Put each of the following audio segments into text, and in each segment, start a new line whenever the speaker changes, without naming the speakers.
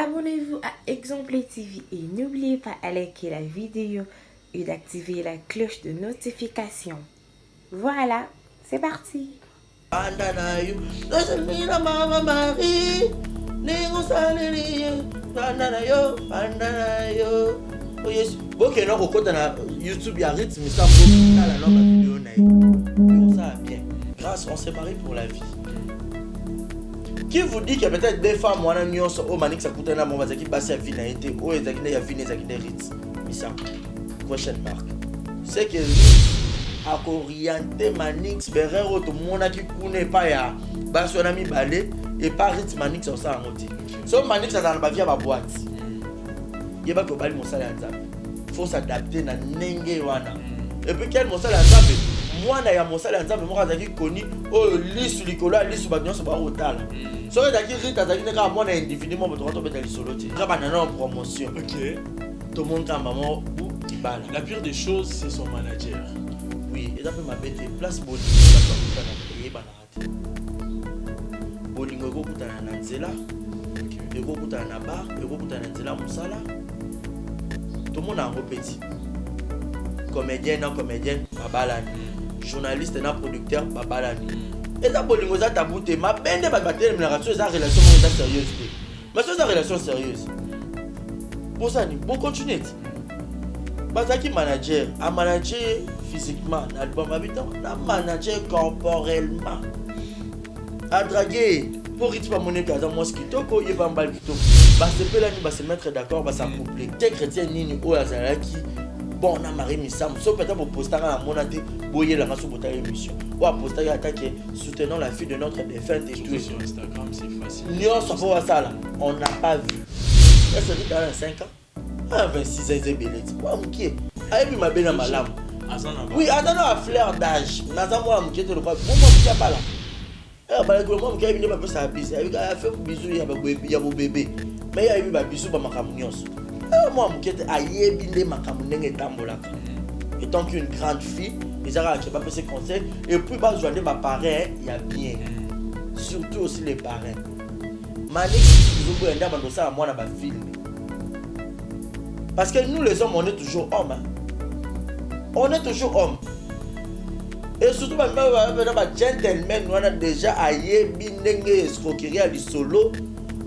Abonnez-vous à Exemple TV et n'oubliez pas de liker la vidéo et d'activer la cloche de notification. Voilà, c'est parti.
Ok, non, au côté de YouTube, il y a rythme, ça la vidéo. Ça bien. Grâce, on s'est marié pour la vie. Qui vous dit qu'il y a peut-être des femmes, moi, au Manix, ça coûte un amour, qui passe à vie, ou il y a fini, il y a rythme. Mais ça, prochaine marque. C'est que à orienter Manix, Berrero, tout le monde qui connaît pas, ya, son ami balé, et pas rythme Manix, on s'en rend. So Manix, ça n'a pas vu à ma boîte. Il y a pas que bali mon salaire il faut s'adapter na nenge wana. Et puis quel mon salaire nzambe moi na ya mon salaire nzambe moi azaki koni o lisu likola lisu ba nyonso ba otala. So ezaki rita azaki neka moi na indéfiniment bato to beta lisolo ti. Ka banana en promotion.
OK.
Tout le monde ka maman ou Kibala.
La pire des choses c'est son manager.
Oui, et d'après ma bête place boli ba ko na payer ba na rate. Bolingo ko kutana na nzela. Et ko kutana na bar, et ko kutana na nzela musala. Tout le monde a un petit. Comédien, non comédien, babalani. Journaliste, non producteur, babalani. Et ça, bolingo za tabouté. Ma peine de battre la relation, c'est une relation sérieuse. Mais c'est une relation sérieuse. Pour ça, bon continuer. Parce que manager, à manager physiquement, l'album habitant, à manager corporellement. À draguer. Pour rythme à monnaie, par exemple, moi, ce qui toko, il va en bal qui toko. C'est peu là, il va se mettre d'accord, va s'accoupler. T'es chrétien, ni ou azalaki. Bon, on a marié Missam. Sauf peut-être pour poster à mon athée, boyer la race pour ta émission. Ou à poster à attaquer, soutenant la fille de notre défunte et tout.
Sur Instagram, c'est facile.
Nous, on s'en ça là. On n'a pas vu. Elle se dit dans 5 ans. Ah, 26 ans, c'est belé. Moi, mouké. Ah, et puis ma belle à ma lame. Oui, attends, à fleur d'âge. Nazan, moi, mouké, tu le crois. Moi, mouké, pas là. Eh bah le moment qui a venu pas ça bise avec a fait bisou il y a mon bébé mais il y a eu ba bisou ba makamunios moi mon qui était ayebi ndé makamunenge tambolaka étant qu'une grande fille les ara qui pas passer conseil et puis ba joindre ma parrain il y a bien surtout aussi les parrains Manix vous pouvez ndaba ndo ça moi na ba film parce que nous les hommes on est toujours hommes on est toujours hommes. Et surtout, gentleman, on a déjà aïe, binenge, escroquerie à l'isolo.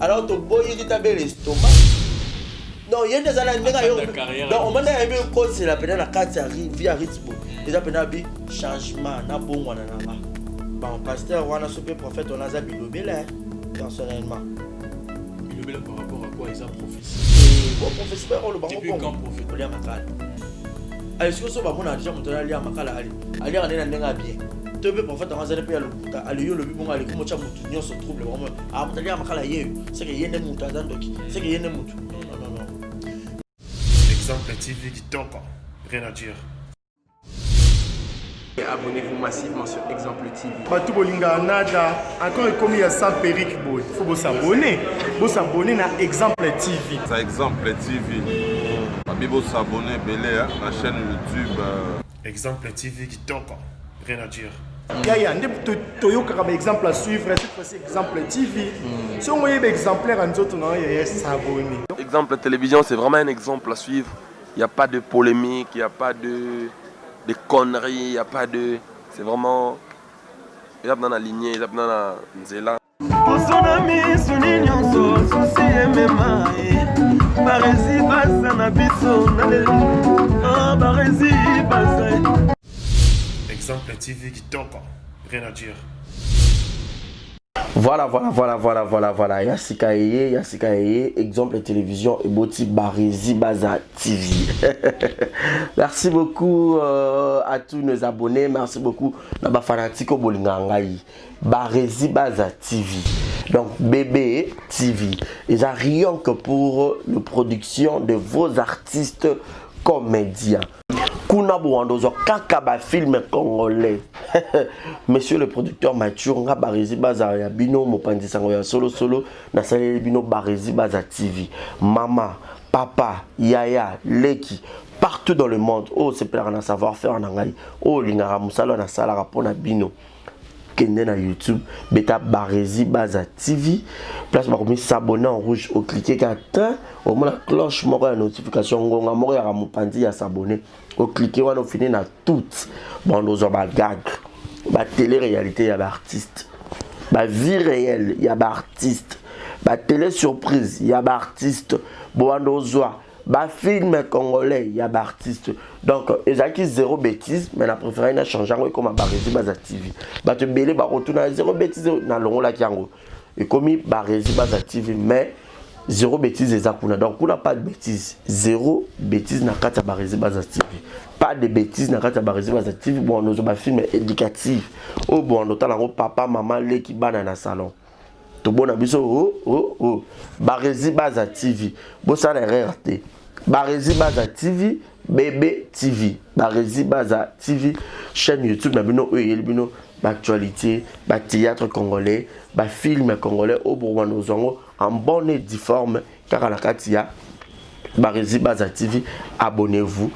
Alors, tu bois, il t'a bien l'estomac. Non, il y a des années, on m'a dit que c'est la peine à la carte via rythme. Les appels à changement, n'a bon, on a là. Bon, pasteur, on a soupé prophète, on a zabi l'obélé, personnellement.
L'obélé par rapport à quoi ils ont prophétie?
Bon, professeur, on le banc.
Depuis quand prophète?
On l'a macal. Allez, si vous avez un déjà monté à Makala, allez, on est dans bien. Tu peux prophète en Zéné Péalo, allez, le bibon, allez, comment tu as monté, se trouble vraiment. Ah, on a Makala, c'est qu'il y a des moutons, c'est qu'il y a des moutons. Non.
Exemple TV qui toque, rien à dire.
Abonnez-vous massivement sur Exemple TV.
Batou Bolinga Nada, encore comme il y a 100 périques, il faut vous s'abonner. Vous s'abonner à Exemple TV.
C'est Exemple TV. Vous s'abonner à la chaîne YouTube.
Exemple TV qui toque, rien à dire.
Il y a un exemple à suivre, cette fois-ci Exemple TV. Si on voit des exemplaires en autres, il y a s'abonner.
Exemple télévision, c'est vraiment un exemple à suivre. Il n'y a pas de polémique, il n'y a pas de conneries, il n'y a pas de... C'est vraiment... Il y a dans la lignée, il y a dans la nzela.
Exemple TV qui toque, rien à dire.
Voilà. Yassika Eye, exemple télévision et Boti Barezi Baza TV. Merci beaucoup à tous nos abonnés. Merci beaucoup à Fanatico Bolingangaï. Barezi Baza TV. Donc BB TV. Ils ont rien que pour la production de vos artistes comédiens. Kuna Bouandozo Kakaba film congolais. Monsieur le producteur Mathieu nga Barezi Baza ya bino mopandi sango ya solo na salé bino Barezi Baza TV. Mama, papa, yaya, leki partout dans le monde. Oh c'est plaire na savoir faire en angai. Oh lingara musalo na sala rapona bino.
kende na YouTube beta Barési Baza TV place bakomi s'abonner en rouge au cliquer qu'atteint au moins la cloche moko ya notification ngonga moko ya mopandi ya s'abonner au cliquer wana fini na toute bon nous ba gag ba télé-réalité ya ba artiste ba vie réelle ya ba artiste ba télé surprise ya ba artiste bon ozwa ba film congolais ya ba artiste donc ezaki zéro bêtise mais na préféré na changer comme Barési Baza TV ba te belé ba retourner zéro bêtise na longo la kiango et comme Barési Baza TV mais zéro bêtise ezakuna donc on n'a pas de bêtise zéro bêtise na kata Barési Baza TV pas de bêtises na kata Barési Baza TV bon nous ba film éducatif oh bon notamment papa maman les qui bana na salon tout bon abiso Barési Baza TV bon ça la RRT Barési Baza TV bébé TV Barési Baza TV chaîne YouTube na bino bino actualité ba théâtre congolais ba film congolais au Bourgogne zongo en bonne et due forme car à la katia Barési Baza TV abonnez-vous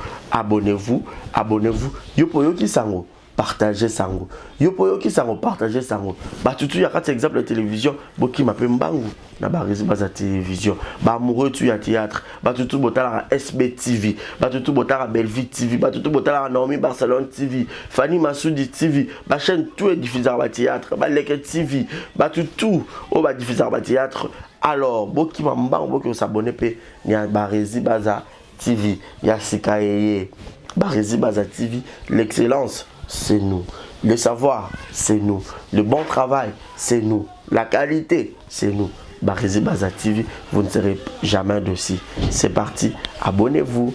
yopo qui sango partagez sango yopo qui sango partagez sango ba tutu ya kati exemple la télévision boki mape mbangu na Barési Baza télévision ba amoureux tu ya théâtre ba tutu botala SB TV ba tutu botala Belleville TV ba tutu botala Naomi Barcelone TV Fanny Massoudi TV ba chaîne tout est diffusé ba théâtre ba Leke TV ba tutu o ba diffusé ba théâtre alors boki mbangu boki s'abonner pe ya Barési Baza TV ya Sikaye Barési Baza TV l'excellence c'est nous. Le savoir, c'est nous. Le bon travail, c'est nous. La qualité, c'est nous. Barési Baza TV, vous ne serez jamais dessus. C'est parti. Abonnez-vous.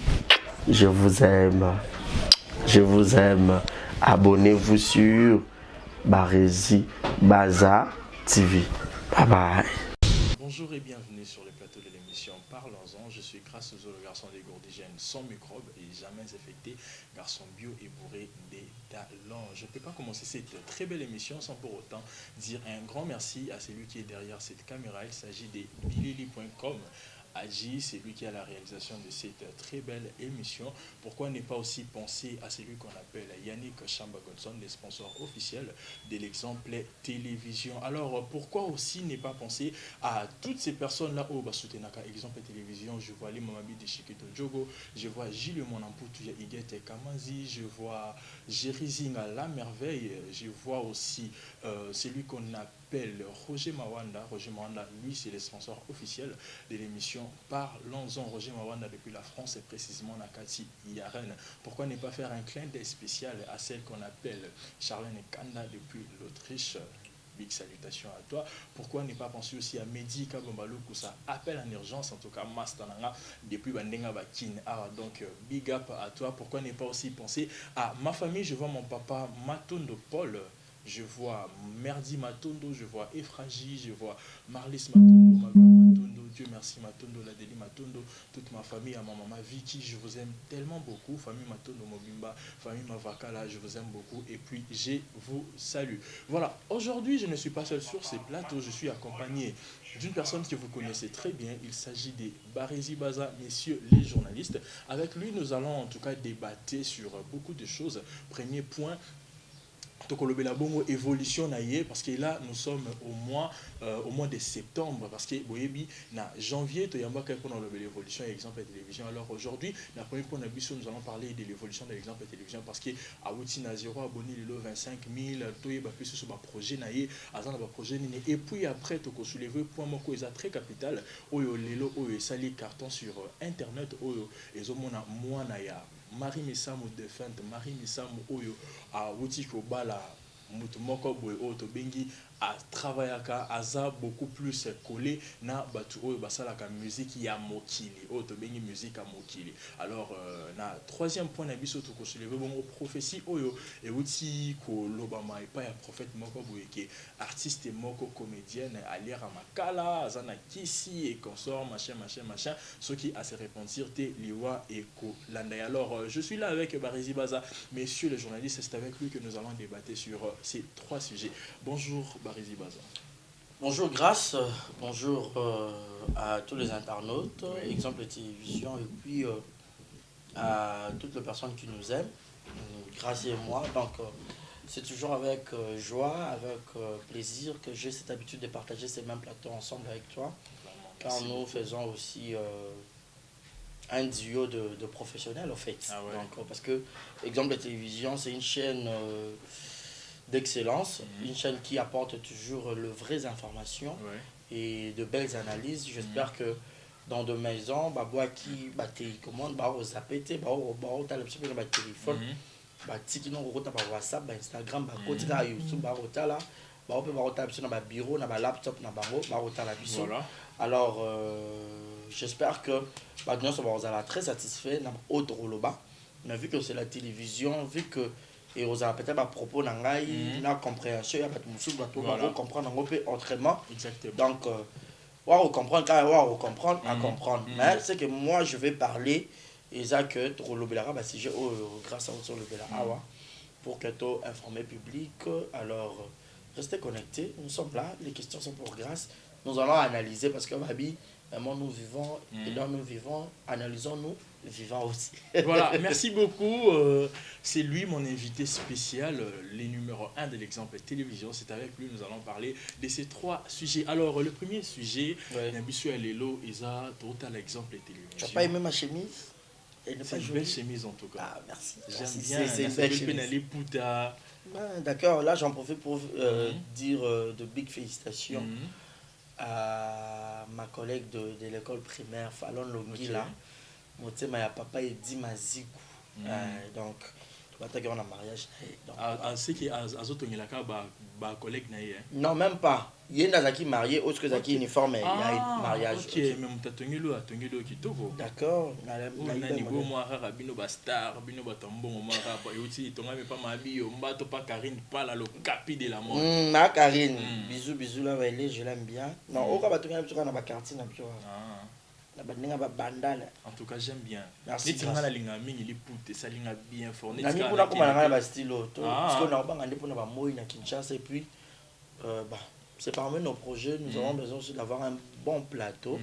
Je vous aime. Je vous aime. Abonnez-vous sur Barési Baza TV. Bye bye.
Bonjour et bienvenue sur le plateau de l'émission Parlons-en. Je suis grâce aux le garçon des gourdigènes sans microbes et jamais infecté, garçon bio et bourré des talents. Je ne peux pas commencer cette très belle émission sans pour autant dire un grand merci à celui qui est derrière cette caméra. Il s'agit de bilili.com. Agi, c'est lui qui a la réalisation de cette très belle émission. Pourquoi ne pas aussi penser à celui qu'on appelle Yannick Chamba-Godson, les sponsors officiels de l'exemple télévision. Alors, pourquoi aussi ne pas penser à toutes ces personnes-là au Basutenaka, exemple télévision. Je vois les Mamabi de Chikito Djogo, je vois Gilles Monamputu, Igete Kamazi, je vois Jérizinga La Merveille, je vois aussi celui qu'on appelle Roger Mawanda. Roger Mawanda, lui, c'est le sponsor officiel de l'émission Parlons-en. Roger Mawanda depuis la France et précisément Nakati Yaren. Pourquoi ne pas faire un clin d'œil spécial à celle qu'on appelle Charlène Kanda depuis l'Autriche? Big salutations à toi. Pourquoi ne pas penser aussi à Mehdi Kabombalou pour ça appel en urgence, en tout cas Mastananga depuis Bandenga Bakin. Donc big up à toi. Pourquoi ne pas aussi penser à ma famille? Je vois mon papa Matondo Paul, je vois Merdi Matondo, je vois Efraji, je vois Marlis Matondo, ma mère Matondo, Dieu merci Matondo, la Deli Matondo, toute ma famille, à ma maman Vicky, je vous aime tellement beaucoup, famille Matondo Mobimba, famille Mavakala, je vous aime beaucoup et puis je vous salue. Voilà, aujourd'hui je ne suis pas seul sur ces plateaux, je suis accompagné d'une personne que vous connaissez très bien, il s'agit de Barési Baza, messieurs les journalistes. Avec lui nous allons en tout cas débattre sur beaucoup de choses. Premier point, la bonne évolution parce que là nous sommes au mois de septembre parce que boyebi na janvier to yamba ka pour l'évolution exemple télévision. Alors aujourd'hui la première point nous allons parler de l'évolution de l'exemple télévision parce que à outil na 0 abonné le 25 000 to yeba plus sur ma projet na ye azana ba projet ni et puis après to ko soulever point moko eza très capital oyo lelo oyo sali carton sur internet oyo ezomona mwana ya Marie Misamu défunte, Marie Misamu oyo a Wutiko Bala Mutumoko Boy Oto Bengi a travaillé à ça beaucoup plus collé na batu oyo basalaka musique ya mokili Oto Bengi musique à mokili. Alors na troisième point na biso to ko soulever bongo prophétie oyo et wuti ko lobama et pas ya prophète moko boy ke artiste moko comédienne aliera makala azana kisi et consort machin ce qui a se repentir te liwa et ko landa. Alors je suis là avec Barési Baza, messieurs les journalistes, c'est avec lui que nous allons débattre sur ces trois sujets. Bonjour Barési Baza.
Bonjour Grâce, bonjour à tous les internautes, exemple télévision et puis à toutes les personnes qui nous aiment, Grâce et moi. Donc C'est toujours avec joie, avec plaisir que j'ai cette habitude de partager ces mêmes plateaux ensemble avec toi. Car nous faisons aussi un duo de professionnels, en fait.
Ah ouais.
Donc, parce que, exemple, la télévision, c'est une chaîne d'excellence, une chaîne qui apporte toujours les vraies informations et de belles analyses. J'espère que dans de maisons, qui télécommande, zapété, téléphone, tiki non WhatsApp, Instagram, YouTube, bureau, laptop,
Voilà.
alors j'espère que nous sommes très satisfaits autre mais vu que c'est la télévision, vu que et on a peut-être à propos na compréhension, il y a pas de comprendre autrement.
Exactement.
Donc comprendre quand comprendre à comprendre. Mais c'est que moi je vais parler et ça que si j'ai grâce à sur le pour que tu informer public. Alors restez connectés, nous sommes là, les questions sont pour grâce. Nous allons analyser parce que Babi, nous vivons et dans nous vivons, analysons-nous vivants aussi.
Voilà, merci beaucoup. C'est lui mon invité spécial, les numéro 1 de l'exemple télévision. C'est avec lui nous allons parler de ces 3 sujets. Alors le premier sujet, Nabissou Alelo, Isa, total exemple télévision.
Tu n'as pas aimé ma chemise?
C'est une belle chemise en tout cas.
Ah, merci.
J'aime bien,
c'est une belle chemise. D'accord, là j'en profite pour dire de big félicitations à ma collègue de l'école primaire, Fallon Longila. Mon thème à papa et dit Mazikou. Donc, tu vas t'aguer en mariage.
C'est qui a collègue
non, même pas. Il y a un qui marié, autre que Zaki uniforme, il y a un mariage.
Ok, mais tu as tenu qui t'ouvre.
D'accord. Karine, bisous là, je l'aime bien. Non, au cas où tu as un quartier,
en tout cas, j'aime bien.
Merci.
Il est bien fourni.
Parce et puis, c'est parmi nos projets, nous avons besoin aussi d'avoir un bon plateau.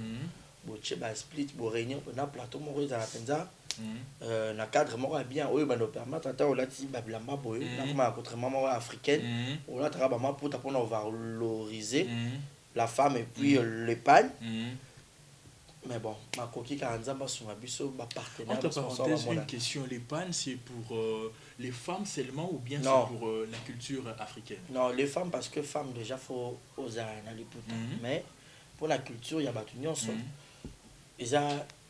Split, réunion, on a un plateau, un cadre bien, on nous permettre de africaine, on a pour valoriser la femme et puis l'épargne. Mais bon, ma coquille partenaire.
Entre parenthèses, une question, les pannes, c'est pour les femmes seulement ou bien c'est pour la culture africaine?
Non, les femmes, parce que femmes, déjà, il faut oser aller pour mais pour la culture, il y a battu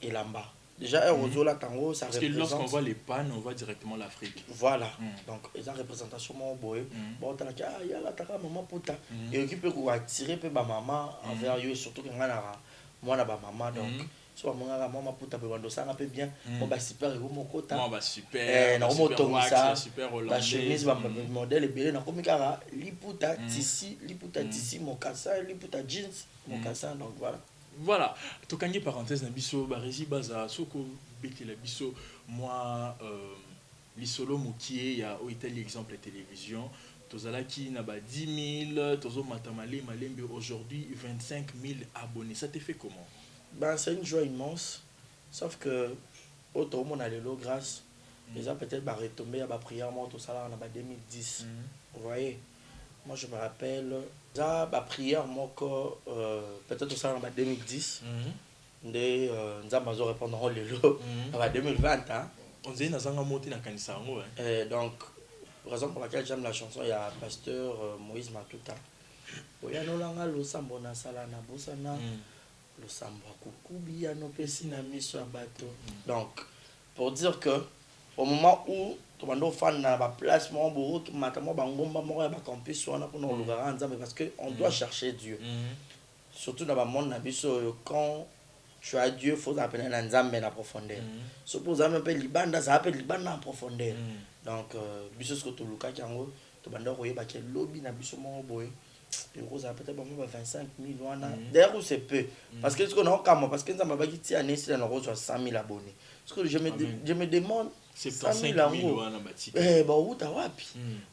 et là-bas. Déjà, ça représente...
Parce que lorsqu'on voit les pannes, on voit directement l'Afrique.
Voilà. Donc, ils ont représentation bon, il y a la maman puta. Et qui peut attirer maman envers eux, surtout quand on a moi maman donc soit maman puta peut bien super héros mon côté super la chemise modèle et belé na komikara liputa tisi mokasa liputa jeans mokasa donc
voilà tokangi parenthèse na biso barezi baza soko betela biso moi lisolo mokie ya Italie exemple télévision tozalaki na ba 10 000 tozo matamale malembe aujourd'hui 25 000 abonnés. Ça te fait comment?
C'est une joie immense, sauf que autant mon allélo grâce déjà peut-être retomber à la prière moi tout ça là en 2010. Vous voyez, moi je me rappelle ça la prière moi peut-être tout ça en 2010 ndé nzambazo répondre lelo en 2020 hein
on dit na zanga monter na kanisa ngo
donc raison pour laquelle j'aime la chanson, il y a pasteur Moïse Matuta. Oyanolanga lo sambo na sala na bosana lo sambo kukubi ya no pesi na miso bato. Donc pour dire que au moment où tout le monde fan na ba place mo bo ki matamo bangomba mo ba campus wana pour nous lugara nzambe parce que on doit chercher Dieu. Surtout dans le monde na biso quand tu as Dieu, il faut appeler un nzambe en profondeur. Suppose un peu libanda, ça appelle libanda en profondeur. Donc, biso ce que tu luka kiango, tu banda royer ba ke lobby na biso mo boy. Et rose a peut-être 25 000 wana. D'ailleurs c'est peu parce que ce qu'on a comme parce que nzamba ba ki ti année c'est na rose 100 000 abonnés. Parce que je me demande
100 000 wana bati.
Où ta wapi.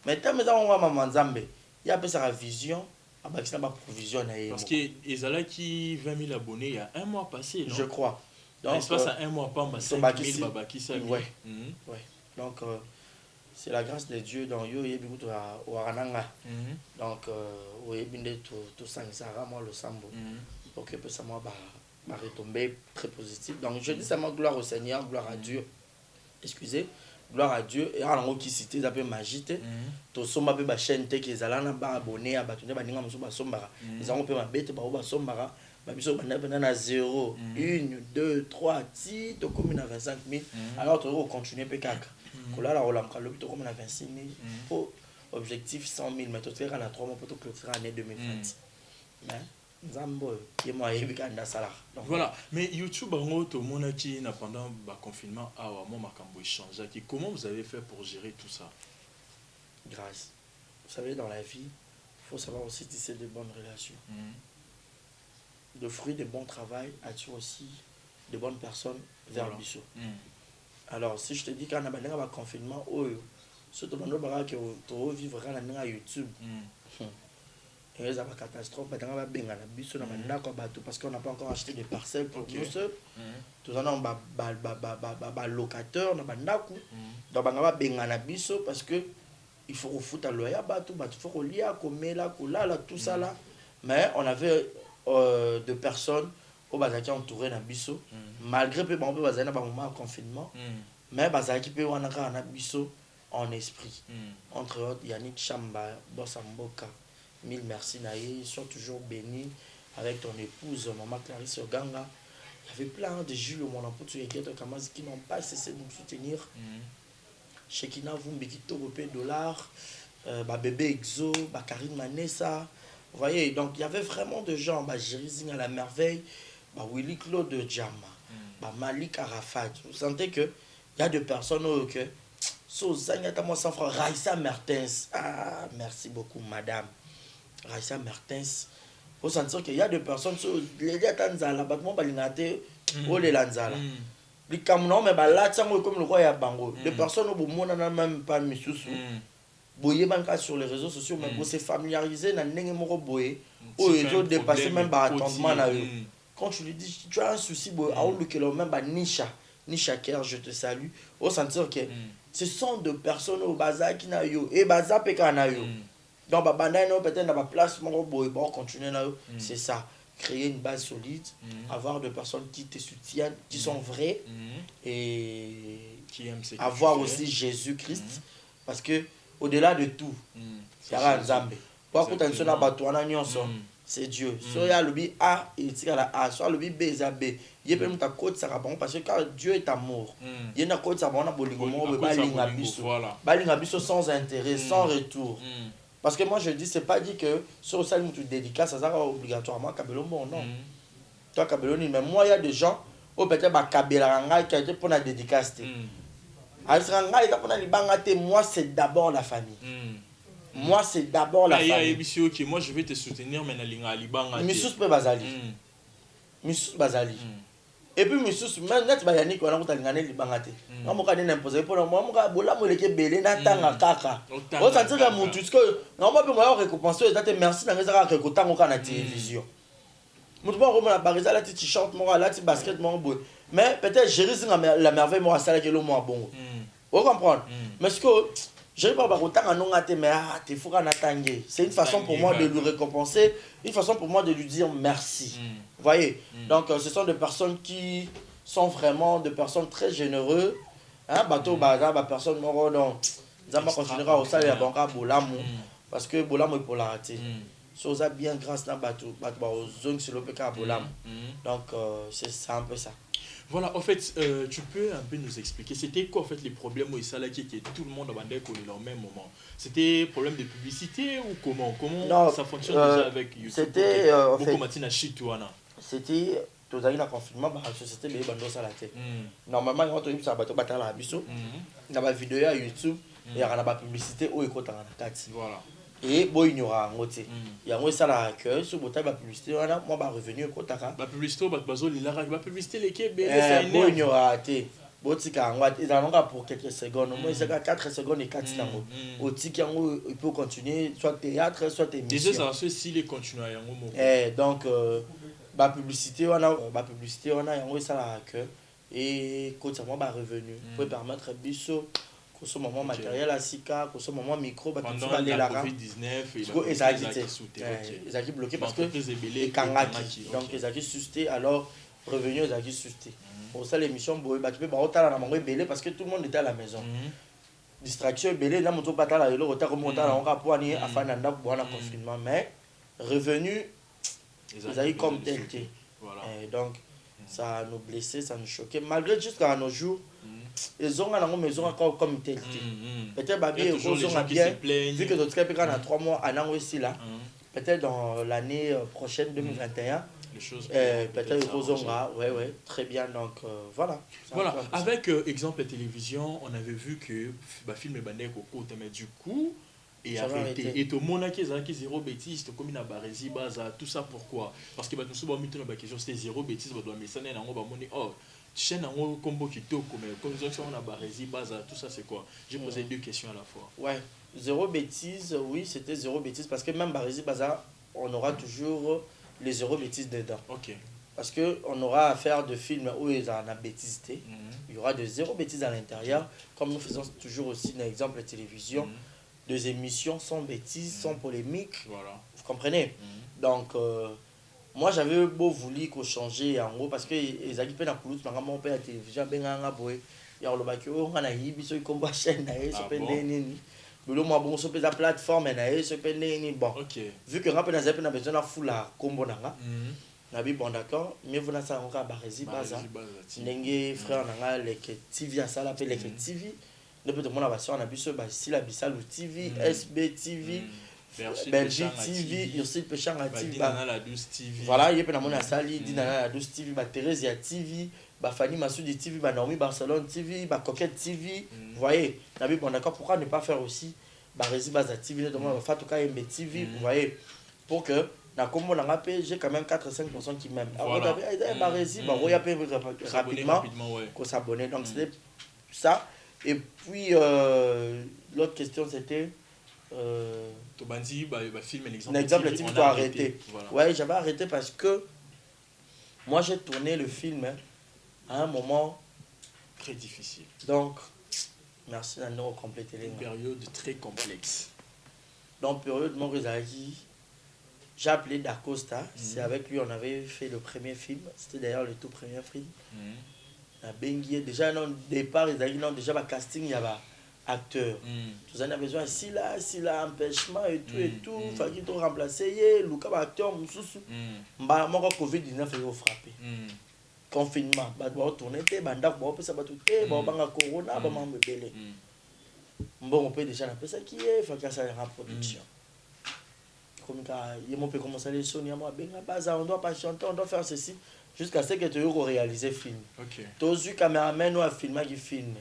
Mais tant mais on va maman nzambe, il y a peu sa vision. Parce
qu'ils allaient qui 20 000 abonnés il y a un mois passé, non?
Je crois.
Donc, il se passe à un mois, pas 5 000 babaki ça.
Ouais. Donc, c'est la grâce de Dieu dans yo yebi kutu au arananga. Donc oyebi nde to sangisara moi le sambo. Pour que ça moi ba retomber très positif. Donc je dis seulement gloire au Seigneur, gloire à Dieu. Excusez, gloire à Dieu. Et alors qui cité ça peut magite. To somba pe ba chaîne te ki zalana ba abonné à batunde ba ninga muso ba sombara. Ils ont pe ma bête ba sombara. Ba biso bana na 0, 1, 2, 3, 10 to comme na 25 000. Alors tu vas continuer pe kaka. Kola la rolam ka lobi to comme na 26 000. Pour objectif 100 000 mais tu faire na 3 mois pour te clôturer l'année 2020.
Voilà, mais YouTube, pendant le confinement, comment vous avez fait pour gérer tout ça?
Grâce. Vous savez, dans la vie, il faut savoir aussi tisser de bonnes relations. Le fruit de bon travail attire aussi de bonnes personnes vers le biseau. Alors, si je te dis qu'on a un confinement, ce que tu vivre à YouTube. Et il y a une catastrophe, parce qu'on n'a pas encore acheté des parcelles pour nous seuls. Tout ça, on a locateur, on a donc on a parce que il faut foutre à loyer, il faut lire, tout ça là. Mais on avait deux personnes qui ont entouré un biseau, malgré que on peut un moment de confinement, mais qui peut avoir un biseau en esprit. Entre autres, Yannick Chamba, Bossamboka. Mille merci Naïe, sois toujours béni avec ton épouse, maman Clarisse Oganga. Il y avait plein de Jules, mon emploi qui n'ont pas cessé de nous soutenir. Shekina Vumbi qui $, bébé Exo, Karine Manessa. Vous voyez, donc il y avait vraiment de gens, Jérizing à la merveille, Willy Claude Djama, Malik Arafat. Vous sentez qu'il y a des personnes que Raissa Mertens. Ah, merci beaucoup, madame. Raissa Mertens. Faut sentir qu'il y a des personnes les gars tanzala battement balingate o les lanzala. Les camerounais mais là comme le roi ya bango. Les personnes au monde n'a même pas misusu. Boyer banka sur les réseaux sociaux mais pour se familiariser na ndenge moko boyer o ils ont dépassé même ba attendement na eux. Quand tu lui dis tu as un souci boy a ou que le même ba Nisha Kerr, je te salue. Au sentir que ce sont des personnes au bazar qui n'a eu et bazar peka na eu. Donc, peut-être dans la place, on continuer là. C'est ça. Créer une base solide, avoir des personnes qui te soutiennent, qui sont vraies, et
qui aiment ce que
avoir aussi Jésus-Christ. Parce que au-delà de tout, c'est un Zambé. C'est Dieu. Soit il y a le B A, il tire la A. Soit le B B, c'est B. Il y a même ta côte, ça répond. Parce que quand Dieu est amour, il y a une côte, ça va balingabiso sans intérêt, sans retour. Parce que moi je dis, c'est pas dit que sur le salut tu dédicaces, ça sera obligatoirement Kabelombo, non. Toi Kabeloni, mais moi il y a des gens, au peut-être Kabelanga qui a été pour la dédicace. Moi c'est d'abord la famille. Moi c'est d'abord la famille.
Moi je vais te soutenir, mais
Missus peut bazali. Missus bazali. Et puis Missus, même net Yannick, on a un peu de bangate. On m'a dit n'importe quoi. Moi, je bola mo leke belé na tanga kaka. On s'attend à mon tout ce que non moi peut moi récompenser et merci dans les arts que tant qu'on a la télévision. Moi tu vois la barisa la petite t-shirt moi la petite basket moi boy. Mais peut-être gérer la merveille moi ça que le moi bon. Vous comprenez? Mais ce que je ne sais pas autant à non mais t'es fou qu'on attendait. C'est une façon pour moi de lui récompenser, une façon pour moi de lui dire merci. Vous voyez? Donc ce sont des personnes qui sont vraiment des personnes très généreuses. Hein, bateau baza personne moro donc Zamba continuera au salaire banca Bolamu parce que Bolamu est pour la rater. So ça bien grâce na bateau aux zones sur le PK Bolamu. Donc c'est un peu ça.
Voilà, en fait, tu peux un peu nous expliquer, c'était quoi en fait les problèmes où il qui tout le monde a bandé au même moment? C'était problème de publicité ou comment ça fonctionne déjà avec YouTube?
C'était en fait,
c'était
tout à l'heure confinement, la société les bandos à la tête. Normalement, quand on a bateau battre la biso, dans ma vidéo à YouTube, il y a la publicité où il compte en carte. Voilà. Et bon il y aura un côté il y a un ça la accueil sur botai ba publicité on a moi ba revenu ko taka
ba publicité ba bazo lila ba publicité les kebe
bon il y aura té botika ngwa ils en ont pour quelques secondes moi c'est 4 secondes et 4 tango otiki yango il peut continuer soit théâtre soit émission
déjà ça si les continuer yango moko
donc ba publicité on a yango ça la accueil et quand ça moi ba revenu pour permettre biso koso moment matériel à sika koso moment micro ba tout
pendant
les
la Covid-19
ils ont bloqué parce que les kangaki donc ils ont susté alors revenu ils ont susté pour ça l'émission boy ba tu peux ba otala na mango belé parce que tout le monde était à la maison distraction belé na moto patala le retard comme otala on ka poani afana nda pour un confinement mais revenu ils ont comme tel donc ça nous blessait, ça nous choquait. Malgré jusqu'à nos jours, ils ont une maison encore comme tel. Peut-être ils ont bien, vu que d'autres cas, a 3 mois, un an aussi là. Peut-être dans l'année prochaine, 2021, peut-être ils ont ouais, très bien. Donc voilà.
Voilà, avec exemple télévision, on avait vu que le film est bandé au mais du coup, et arrêté. Et tout le monde qui zéro bêtise, comme une barésie, tout ça pourquoi? Parce que nous sommes mis dans la question, c'était zéro bêtise, mais ça n'est pas oh, chaîne en combo qui toque, comme on a barésie, tout ça c'est quoi? J'ai posé 2 questions à la fois.
Ouais, zéro bêtise, oui, c'était zéro bêtise, parce que même barésie, on aura toujours les zéro bêtises dedans.
Ok.
Parce qu'on aura affaire de films où il y en a bêtisité, il y aura de zéro bêtise à l'intérieur, comme nous faisons toujours aussi un exemple de télévision. 2 émissions sans bêtises, sans polémique.
Voilà.
Vous comprenez? Donc, moi j'avais beau voulu qu'on change en gros parce que les amis peuvent nous faire mon père à la télévision, ben on a beau, il y a le bac on a hibi sur comme chaîne, sur pendeni. Le moi bon sur la plateforme na sur pendeni bon. Vu que rappel na besoin de foula combo nanga. Na bi bon d'accord, mais vous na ça on ka barezi baza. Ndenge frère nanga les TV à ça l'appelle les TV. Depuis tout le monde a passé, on a vu ce Sila Bissal TV, SB TV, Belgique TV, Yossi Péchanga TV. Voilà, il y a plein de monde à Sali, Dinana la 12 TV, Thérèse TV, Fanny Massoudi TV, Normi Barcelone TV, Coquette TV. Vous voyez, on a vu bon d'accord, pourquoi ne pas faire aussi Rési Baza TV, notamment Fatouka MB TV, vous voyez, pour que na combo na j'ai quand même 4-5% qui m'aiment. Alors, vous avez Rési, il y a rapidement qu'on s'abonne. Donc, c'était ça. Et puis, l'autre question, c'était...
un
exemple TV, tu as arrêté. Voilà. Ouais, j'avais arrêté parce que moi, j'ai tourné le film à un moment...
très difficile.
Donc, merci d'en compléter les
une période très complexe.
Donc, période, mon Rizaki, j'ai appelé Dacosta. C'est avec lui on avait fait le premier film. C'était d'ailleurs le tout premier film. Déjà, non, départ, ils ont déjà un casting, il y a acteur. Tout ça, on a besoin si là, empêchement et tout, il faut qu'ils te remplacer. Luka, acteur, Moussoussou. Moi, Covid-19, il faut frapper. Confinement, il faut tourner, il faut faire tout, il faut faire corona, il faut faire bébé. Bon, on peut déjà appeler ça qui est, il faut qu'il y ait une production. Comme il peut commencer à les sonner, on doit patienter, on doit faire ceci. Jusqu'à ce que tu aies réalisé le film. Tu as vu caméraman ou un film qui filme.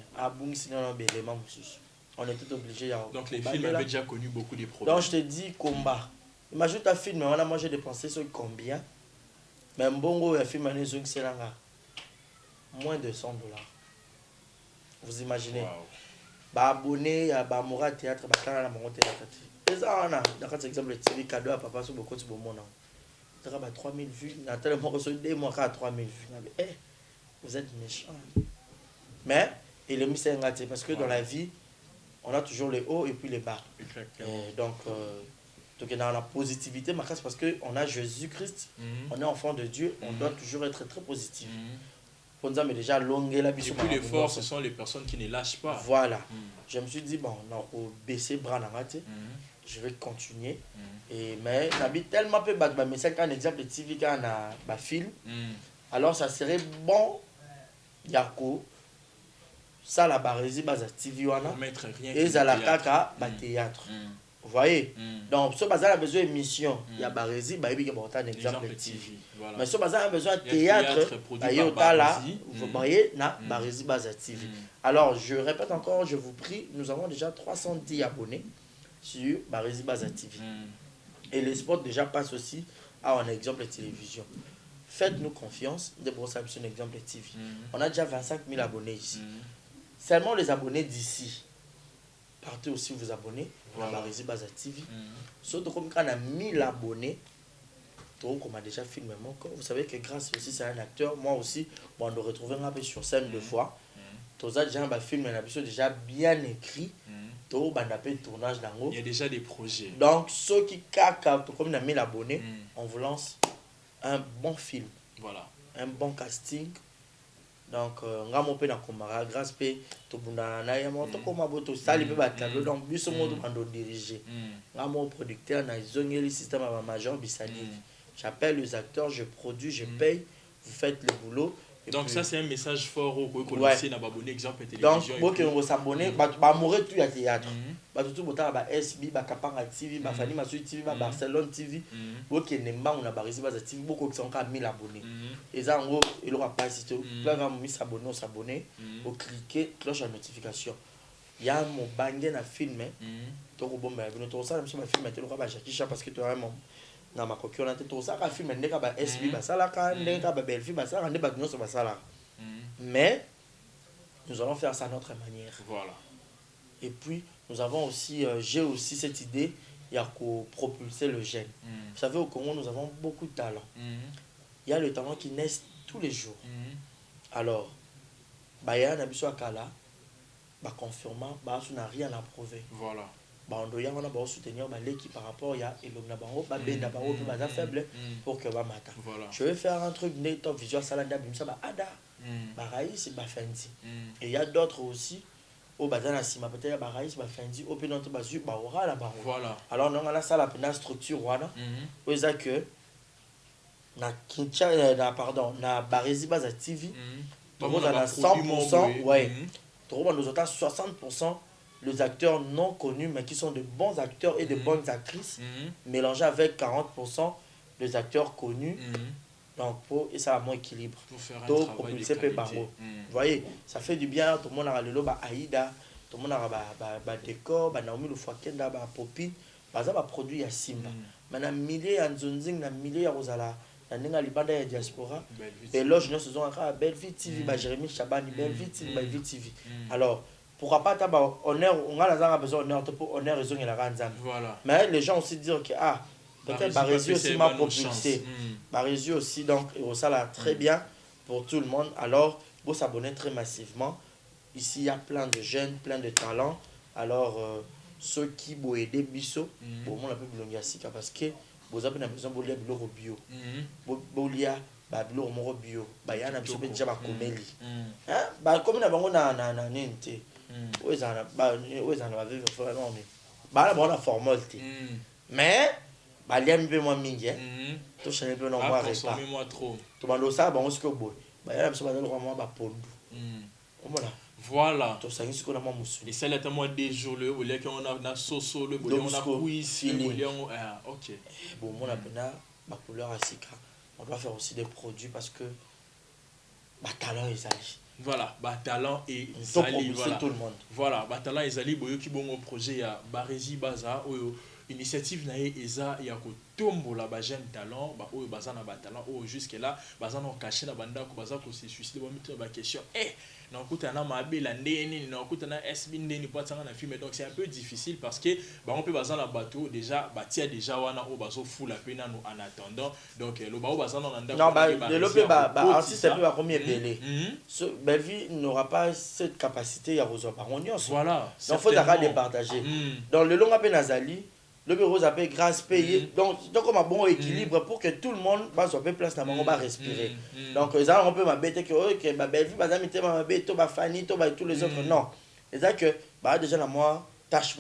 On était obligé.
Donc les films avaient déjà connu beaucoup de problèmes.
Donc je te dis combat. Imagine tu as film, moi j'ai dépensé sur combien. Même bon, un film c'est moins de $100. Vous imaginez? Bah abonné à Bamora Théâtre, bah la Mongo Théâtre. Et ça on a, dans cet exemple, TV cadeau à papa sur beaucoup de bon monde. 3000 vues, tellement reçu 2 mois à 3000 vues. Vous êtes méchants. Mais il est mis c'est parce que dans la vie, on a toujours les hauts et puis les bas. Donc dans la positivité, parce qu'on a Jésus-Christ, on est enfant de Dieu, on doit toujours être très positif. Mais déjà, et
puis les forts, ce sont les personnes qui ne lâchent pas.
Voilà. Je me suis dit, bon, on baisser bras je vais continuer. Mais j'habite tellement peu mais c'est un exemple de TV qui a un film. Alors ça serait bon, Yako, ça la barésie base TV wana et ça la kaka théâtre. Vous voyez? Donc ce bazar a besoin d'émission, il y a barésie bah il y a un exemple de TV. Mais ce bazar a besoin de théâtre, vous voyez, na barésie base TV. Alors je répète encore, je vous prie, nous avons déjà 310 abonnés sur Barési Baza TV. Et les spots déjà passent aussi à un exemple de télévision. Faites-nous confiance, de brosser un exemple de TV. On a déjà 25 000 abonnés ici. Seulement les abonnés d'ici. Partez aussi vous abonner à Barési Baza TV. Surtout comme quand on a 1000 abonnés, on a déjà filmé mon corps. Vous savez que grâce aussi c'est un acteur, moi aussi, bon, on doit retrouver un peu sur scène 2 fois. toza déjà un film déjà bien écrit. To bandapé tournage d'ango.
Il y a déjà des projets.
Donc ceux qui caca comme on a 1000 abonnés, on vous lance un bon film.
Voilà.
Un bon casting. Donc ngamo pe na komara grâce pe to bunda na yamo to koma boto sali pe batalo donc biso moto bando diriger. Ngamo producteur na zongeli système à major bisani. J'appelle les acteurs, je produis, je paye, vous faites le boulot.
Donc
puis,
ça c'est un message fort au connaissez na abonné exemple
donc
télévision.
bon que vous s'abonner ba mourir tout ya théâtre. Ba tout bota ba SB ba Kapanga TV, ba Fani Masui TV, ba Barcelone TV. Bo que nemba on a barisi ba TV beaucoup qui sont à 1000 abonnés. Et ça en gros, il aura pas si tout plein va mis s'abonner, au cliquer cloche de notification. Il y a mon bangé na film donc bon ben nous ça même si ma film était le ba Jackie parce que tu as na makoki on a tout ça ka film ndeka ba SB ba sala ka ndeka ba Belfi ba sala ndeka ba ba sala. Mais nous allons faire ça à notre manière.
Voilà.
Et puis nous avons aussi j'ai aussi cette idée il y a qu'au propulser le gène. Vous savez au Congo nous avons beaucoup de talents. Il y a le talent qui naît tous les jours. Alors bah il y a un abisso akala bah confirmant bah on n'a rien à prouver.
Voilà.
On doit soutenir l'équipe par rapport à faible pour que va matin. Je vais faire un truc net top visual salada bimsa ba ada ba raïs ba fendi. Et il y a d'autres aussi au bazana sima peut-être ba raïs ba fendi au pénante ba zu ba ora la ba.
Voilà.
Alors on a la salle à structure wana. Où est que na kincha na pardon na barezi baza TV. Tout le monde a 100% ouais. Tout le monde nous entend 60% les acteurs non connus, mais qui sont de bons acteurs et de bonnes actrices, mélangés avec 40% les acteurs connus. Donc, et ça a moins équilibre.
Pour faire un travail de qualité.
Vous voyez, ça fait du bien. Tout le monde a le loba Aïda, tout le monde a décor, Naomi Lufakenda, Popi, ça va produire à Simba. Mais milliers à Nzonzing, milliers à Rosala, na libanda ya diaspora. Et là, je ne sais pas, Belleville TV, Jérémy Chabani, Belleville TV, Belleville TV. Alors, pourquoi pas t'as honneur on a besoin d'honneur pour honneur raison et la ranzam.
Voilà.
Mais les gens aussi dire que ah peut-être Barési aussi m'a propulsé. Barési aussi donc et ça là très bien pour tout le monde. Alors vous s'abonner très massivement. Ici il y a plein de jeunes, plein de talents. Alors ceux qui vont aider biso pour moi un peu blongiasika parce que vous avez besoin de lire bio bio. Bolia babilo moro bio. Ba yana biso be déjà ba komeli. Hein ba comme na bango na ninte. Oui, ça va vivre vraiment mieux. Bah, on a formalité. Mais, bah, il y a un peu moins mingi. Tout ça n'est pas non moins réparé.
Moi trop.
Tout le monde ça, bah, on se cogne. Bah, il y a un peu de vraiment bah pondu. Voilà.
Voilà.
Tout ça, c'est qu'on a moins moussou.
Et ça, là, moi des jours le, au lieu qu'on a soso le, on a quiz, ok.
Bon, on a bien ma couleur à sika. On doit faire aussi des produits parce que bah talent ils agissent.
Voilà, bah talent et
Zali, voilà. Tout le monde.
Voilà, bah talent et Zali, boyo ki bon projet ya Barési Baza, oyo initiative na eza ya ko tombo la ba jeune talent, ba oyo baza na ba talent, oyo jusque là, baza na caché na banda ko baza ko se suicide ba mitre ba question. Na okuta na mabe la ndeni, na okuta na SB ndeni po tsanga na film donc c'est un peu difficile parce que bah on peut baza na bateau déjà bah tia déjà wana o bazo full la peine en attendant donc le ba o baza na ndako.
Non bah de l'opé bah ainsi c'est pas premier belé. Ce Belleville n'aura pas cette capacité à rejoindre par union.
Voilà.
Donc faut d'arrêter de partager. Dans le long appel Nazali le bureau appelle grâce payé donc comme un bon équilibre pour que tout le monde va se faire place dans on va respirer. Donc ça on peut m'embêter que OK bah Belleville bah zamité ma to ba Fanny to ba tous les autres non. C'est ça que bah déjà la moi tâche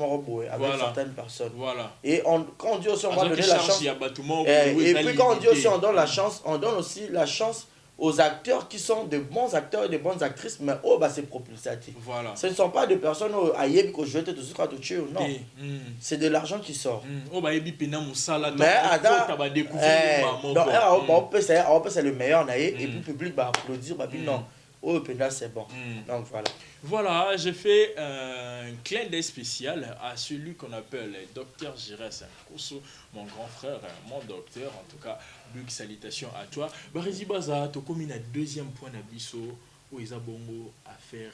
avec certaines personnes.
Voilà.
Et quand on dit aussi on va donner la chance. Et puis quand on dit aussi on donne la chance, on donne aussi la chance aux acteurs qui sont de bons acteurs et de bonnes actrices, mais oh bah c'est propulsé.
Voilà.
Ce ne sont pas des personnes à Yébi que je vais te tout quand tu tues, non. C'est de l'argent qui sort.
Oh bah Yébi pena moussala.
Mais attends, donc c'est le meilleur naïe et puis le public va applaudir, bah non. Oh pena c'est bon. Donc voilà.
Voilà, j'ai fait un clin d'œil spécial à celui qu'on appelle Docteur Giresse Koussou, mon grand frère, mon docteur, en tout cas, big salutations à toi. Barési Baza, tu comme un deuxième point d'abisso où ils ont bongo à faire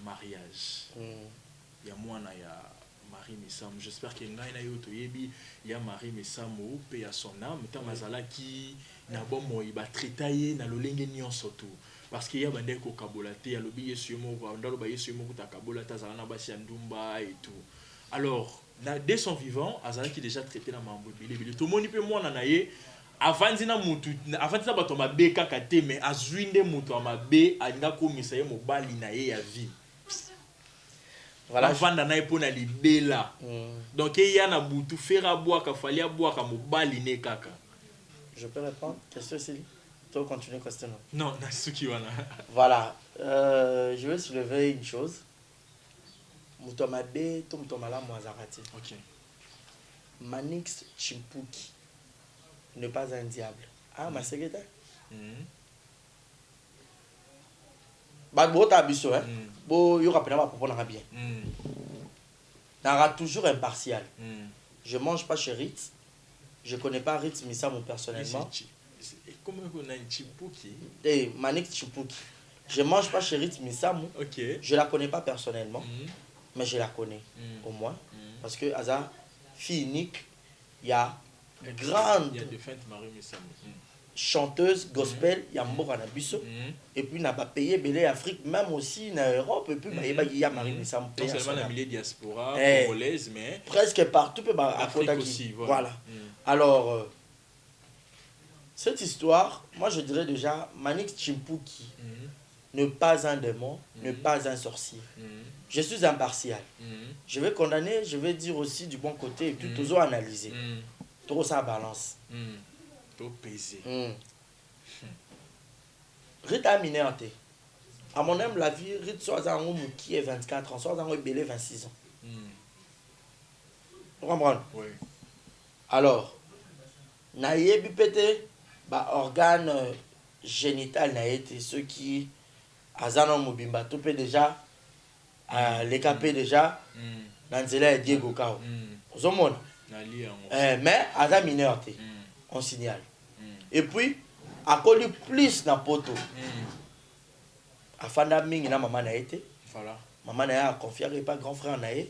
mariage. Il y a moi, il y a Marie Messam, j'espère qu'il y a il y a Marie Messam, paix à son âme, Tamazala qui n'a bon moi, il va traiter na lolenge nyon surtout. parce qu'il y a bandé ko kabolaté, alobi yesu moko, ndalo ba yesu moko ta kabolata zana basi ndumba et tout. Alors, dès son vivant, Azana qui déjà traité dans mambo bilé. Tout le monde peut moi nanaye avant dina mutu, avant dina bato mabe kakate mais azuinde mutu amabe alinga ko misaye mobali na ye ya vie. Voilà, avant nanaye pona libela. Donc il y a na butu fera bois ka fali bois ka mobali ne kaka.
Je peux répondre? Question Céline? Tu veux continuer question?
Non,
voilà. Je vais soulever une chose. Moutomabe, tout Moutomala Moazarati.
Ok.
Manix Chimpuki n'est pas un diable. Ah, ma secrétaire? Bah, bon, t'as abisso, hein? Bon, il y aura pas pour bien. Nara toujours impartial. Je mange pas chez Ritz. Je connais pas Ritz Missamou personnellement.
Comment on a une Chimpuki?
Eh, Manix Chimpuki. Je mange pas chez Ritz Missamou.
Ok.
Je la connais pas personnellement. Mais je la connais au moins parce que Aza fille unique, il y a grande chanteuse gospel, il y a Mbora Nabiso et puis n'a pas payé Belé Afrique même aussi en Europe et puis il y a Marie Missam
non seulement dans le milieu diaspora congolaise mais
presque partout peut à
Afrique aussi
voilà. Alors cette histoire, moi je dirais déjà Manix Chimpuki ne pas un démon, ne pas un sorcier. Je suis impartial. Je vais condamner, je vais dire aussi du bon côté et puis toujours analyser. Trop ça balance.
Trop pesé.
Rita Minerte. À mon âme, la vie, Rita soit un homme qui est 24 ans, soit un homme belé 26 ans. Vous comprenez?
Oui.
Alors, naïe bipété, bah organe génital naïe, ceux qui Azana Mobimba, tout peut déjà. Les capés déjà dans Zela et Diego Kao. Mais à la minorité, on signale. Et puis, à cause plus na poto. À Fanda Ming, na maman a été.
Voilà.
Maman a confié pas grand frère naé.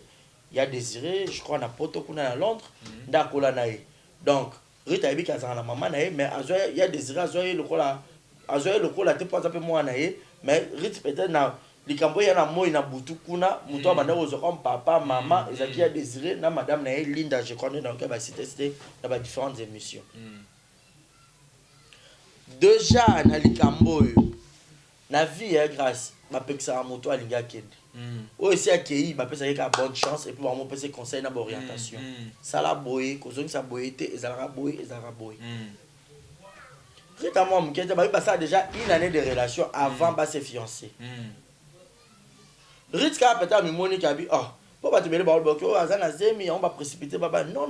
Il y a désiré, je crois, na poto qu'on a à Londres. D'akola naé. Donc, Rita Ebi Kazan la maman naé, mais il y a désiré, Azoye le cola. Azoye le cola, t'es pas un peu moins naé. Mais Rita peut-être na. Likambo ya na moi na butu kuna muto abanda ozoka papa mama ezaki a désiré na madame na Linda je connais donc ba cité dans ba différentes émissions. Déjà na likambo na vie ya grâce ba peksa moto alinga kende. O esi akei ba pesa ka bonne chance et puis ba mo pesa conseil na orientation. Sala boye kozongi sa boyete ezalaka boye ezalaka boye. Rétamment mkete ba ça déjà une année de relation avant ba se fiancer. Ritka peut-être mi moni kabi pour pas te mêler ba ko azana zemi on va précipiter baba non.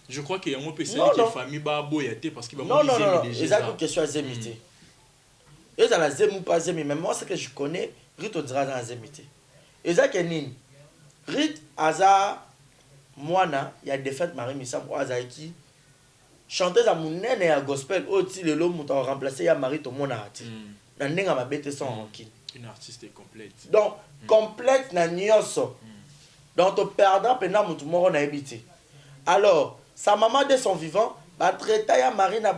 Je crois qu'il y a un peu de famille ba boyate parce qu'il va
non c'est une question à zemité. Et ça la zemi ou pas zemi mais moi ce que je connais Rit on dira dans zemité. Et ça que nini Rit aza mwana il y a des fêtes Marie Missam ou azaiki chanteuse à munene ya gospel oti le lo muta remplacer ya Marie to mona ati. Na ndenga mabete sans rancune.
Une artiste complète.
Donc, complète na nyonso. Donc, tu perdant pendant tout le monde na habité. Alors, sa maman de son vivant, va traiter ya Marie na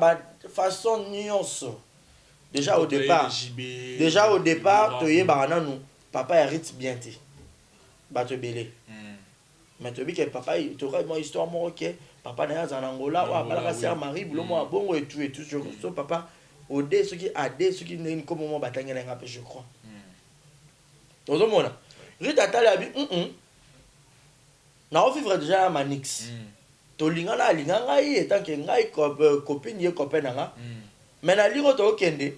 façon nyonso. Déjà au départ, tu y es nous papa hérite bien te. Ba te belé. Mais tu dis que papa tu aurais une histoire moi OK, papa na en Angola, ou ba la sœur Marie, boulot moi bon et tout so papa au dé ceux qui a des ceux qui n'est comme moment batanga na ngapé je crois. Ozomona Rita tala bi na o vivre déjà à Manix to lingana ngai etant que ngai copine ye copain nga mais na liro to kende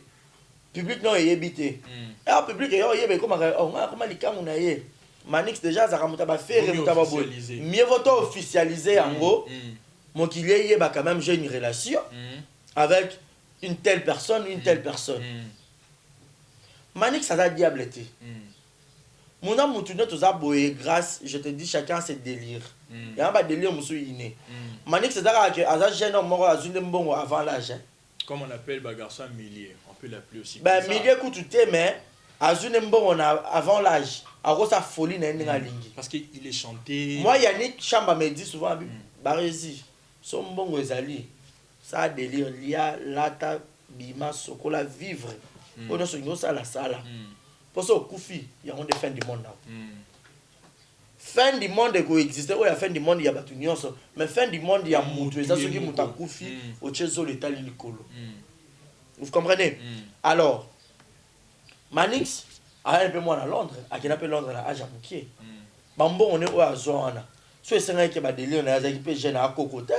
public non yebité et public yo yebe comme nga likamu na ye Manix déjà za kamuta ba faire muta ba bo mieux vaut officialiser en gros mon qu'il y ba quand même j'ai une relation avec une telle personne Manix ça a diableté. Mon âme moutoune tous a boé grâce, je te dis chacun ses délires. Il y a un délire monsieur inné. Manix c'est ça que à jeune homme mort à une bon avant l'âge.
Comme on appelle ba garçon millier, on peut l'appeler aussi.
Ben millier coûte tout mais à une bon avant l'âge. À sa folie n'a lingi.
Parce qu'il est chanté.
Moi Yannick Chamba me dit souvent Barési, son bon ezali. Ça délire lia lata bima sokola vivre.
on se dit ça la salle. Pour ça, au Koufi, il y a une fin du monde. Fin du monde existe, il y a fin du monde, il y a Batunion, mais fin du monde, il y a Moutou, ça, ceux qui m'ont Koufi, au Tchezo, l'état Lilicolo. Vous comprenez? Alors, Manix, a un peu moins à Londres, à qui n'a pas Londres à Jamoukier. Bambo, on est au Azoana. Soit c'est un qui va délire, on a un peu jeune à Cocoté.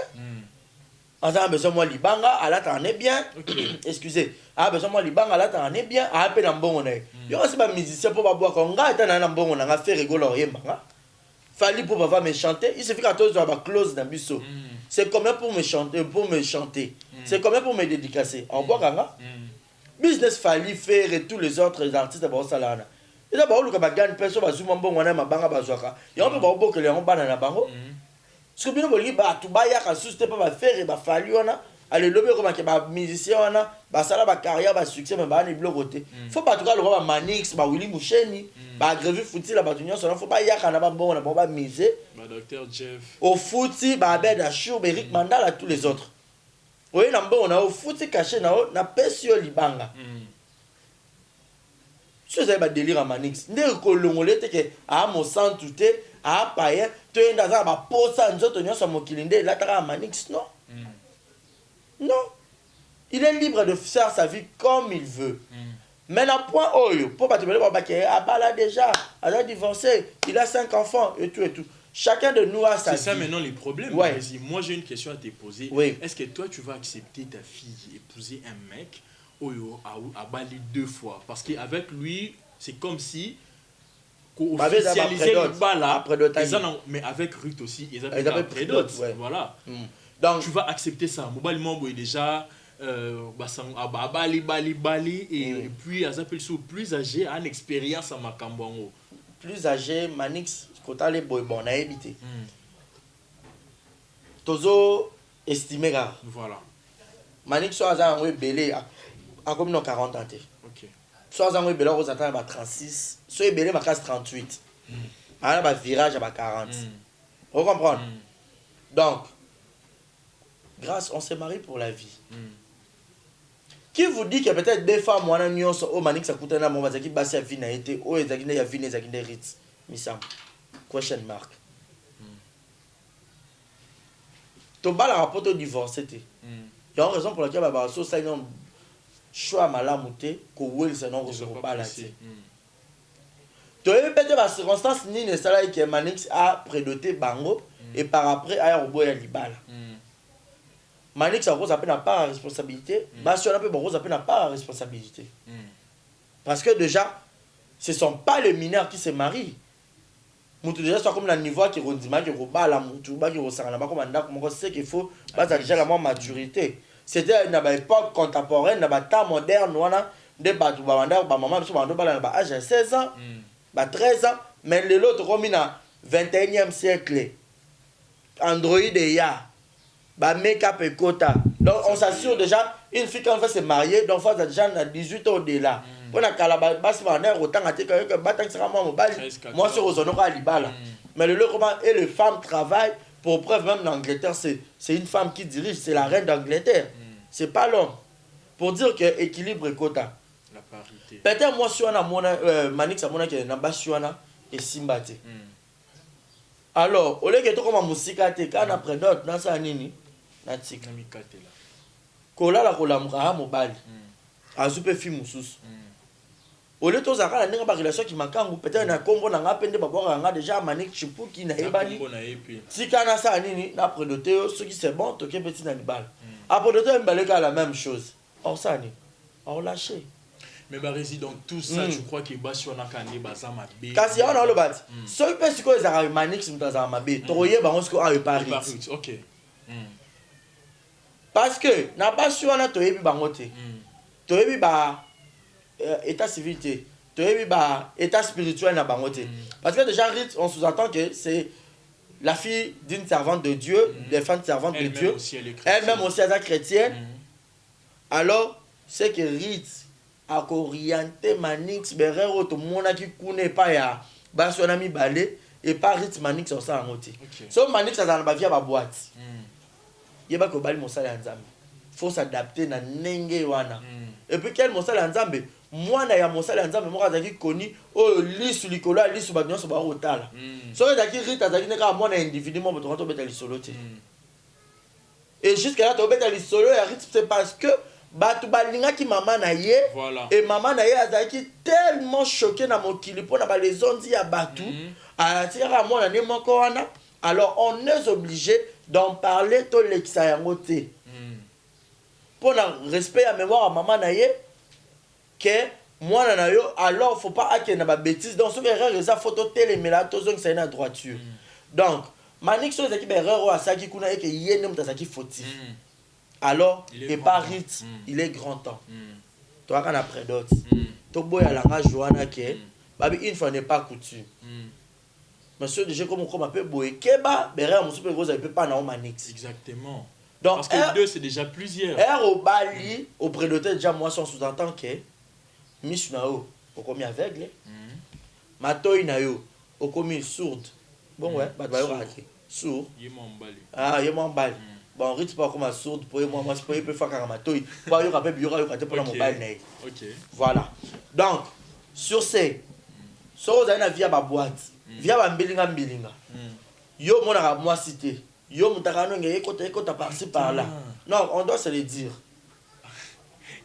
On a besoin de Libanga, à la t'en est bien. Excusez, a besoin de Libanga, à la t'en est bien, à peine en bon. Il y a aussi des musiciens pour boire quand on a un bon, on a fait rigoler rien. Fallait pour pouvoir me chanter, il suffit qu'à tous avoir ma clause dans biseau. C'est combien pour me chanter, c'est combien pour me dédicacer. En bois ganga. Business fallait faire et tous les autres artistes de Salana. Et d'abord, le Kabagan, personne va zoomer bon, on a ma banga bazooka. Il y a un peu beaucoup que les gens banana bango. Ce que bien vous bah tout bas y'a qu'à souster pas faire et bah fallu on a. Allez le comme que bah musicien on a, bah ça là bah carrière bah succès mais bah on est bloqué. Faut pas tout cas le roi Manix, bah Willy Moucheni, bah grévé fouti la batunion, ça faut pas y'a qu'à n'a pas bon on a pas miser.
Bah docteur Jeff.
Au fouti bah Abed Achour, Eric Mandal à tous les autres. Oui, on a au fouti caché na pesio libanga. Ce c'est un délire à Manix. Ndé kolongolé te que à mon sang tout est à payer, tu es dans un posa nous autres sur mon kilindé là t'as à Manix non. Non. Il est libre de faire sa vie comme il veut. Mais le point pour pas te dire ah bah là déjà, elle a divorcé, il a 5 enfants et tout et tout. Chacun de nous a sa vie.
C'est ça maintenant les problèmes.
Ouais.
Moi j'ai une question à te poser.
Oui.
Est-ce que toi tu vas accepter ta fille épouser un mec à Bali 2 fois? Parce qu'avec lui, c'est comme si officialiser le bala, mais avec Ruth aussi, ils avaient après d'autres. Voilà. Donc tu vas accepter ça. Mobile Mambo est déjà Bali et puis ils appellent ça plus âgé, en expérience à Makambongo.
Plus âgé, Manix, quand on est bon, on a habité. Tozo estimé là.
Voilà.
Manix soit à un belé à comme 40 ans.
OK.
Soit à un belé aux attentes à 36, soit belé à 38. Alors un virage à 40. Vous comprenez? Donc grâce, on s'est marié pour la vie. Qui vous dit que peut-être des femmes, moi, au Manix, ça coûte un amour, qui basse à vie, n'a été, oh, ils a vu, ils a vu, Ritz. Missam. Question mark. Tu vas la rapporte au divorce, c'était. Il y a une raison pour laquelle, bah, ça, il y a un choix malamouté, que Will, c'est non, on ne pas là. Tu as peut-être la circonstance, ni ne salaire que Manix a prédoté Bango, et par après, il y a un robot à Libala. Manix a rose à peine n'a pas la responsabilité, Bastion a peu rose à peine n'a pas la responsabilité. Parce que déjà, ce ne sont pas les mineurs qui se marient. Moutou déjà soit comme la niveau qui rondima qui roba la moutou ba qui resanga ba comme anda comme c'est qu'il faut pas déjà la maturité. C'était une époque contemporaine, na temps moderne wana de batu ba banda ba maman biso bando bala na âge 16 ans, ba 13 ans, mais les autres comme na 21e siècle. Android et ya bah make-up et quota. Donc on s'assure déjà, une fille quand elle va se marier, donc il faut déjà 18 ans au-delà. Pour la calabasse, autant que Batak sera moi sur Ozonora à Libala. Mais le comment et les femmes travaillent, pour preuve même l'Angleterre, c'est une femme qui dirige, c'est la reine d'Angleterre. C'est pas l'homme. Pour dire que équilibre et quota.
La parité.
Peut-être moi, si on a Manix, on a qui est namba et Simbate. Alors, au lieu que tu comme musique, quand on apprend d'autres, dans ça, nini. Kola la kola mukha mobali azupe fi mususu ole to zaka na ba relation ki makangu peut-être na kombo na ngapende babwa nga déjà Manix chipuki na ebani tika na sa nini na prédoté ce qui c'est bon toke petit na libala a prédoté mbaleka la même chose or ça ni on lâché
mais bah résident tout ça je crois que Basio na kande bazama be
kasi on a le bat so pe siko ezaka Manix mutaza mabe toye ba on siko a Paris.
OK.
Parce que na pas sur na toyebi bangote toyebi ba état civil toyebi ba état spirituel na bangote parce que déjà Rite on sous-entend que c'est la fille d'une servante de Dieu des femmes servantes de Dieu elle-même aussi elle est chrétienne alors c'est que Rite a orienté Manix berero to mona ki kune pa ya ba so na mi balé et pas Rite Manix on ça ngote so Manix ça dans ba via ba boîte yeba ko bali mosala nzambe faut s'adapter na nenge wana et puis quel mosala nzambe mwana ya mosala nzambe moko azaki koni oyo lisu likolo ya lisu bato nyonso bakotala soki ezalaki rite azalaki ne kaka mwana individu mo botonga tobeta lisolo te et jusque là tobeta lisolo ya rite c'est parce que bato balingaki mama na ye et mama na ye azalaki tellement choqué na mokili mpona balezondi ya bato atikaka mwana ne moko wana alors on est obligé d'en parler tolekisa yango te mpona respect ya mémoire ya mama na ye que mwana na yo alors faut pas akenda ba bêtise donc soki erreur eza photo telemela tozongisa ye na droiture donc maniki so ezalaki baerreur oyo asalaki kuna eke ye nde moto azalaki fautif alors et pas rite il est grand temps toyaka na prédote toboya langage wana ke babi une fois n'est pas coutume monsieur déjà comme okoma mpe boye keba baerreur mosusu mpe kozala mpe pa na o manix
exactement
donc
parce que deux c'est déjà plusieurs
au bali au prédote déjà moi son sous-entend que misu na yo okomi aveugle matoi na yo okomi sourde bon ouais bato bayokaka te sourd ye mwa mbali bon rite mpo akoma sourde po ye mwa mwasi po ye mpe fakaka matoi po ayoka mpe biyoka ayoka te mpona mobali na ye voilà donc sur ce soki ozali na vi ya baboite vi ya bambilinga yo omonaka mwasi te yo mutaka nonge ekota par-ci par-là non on doit se le dire.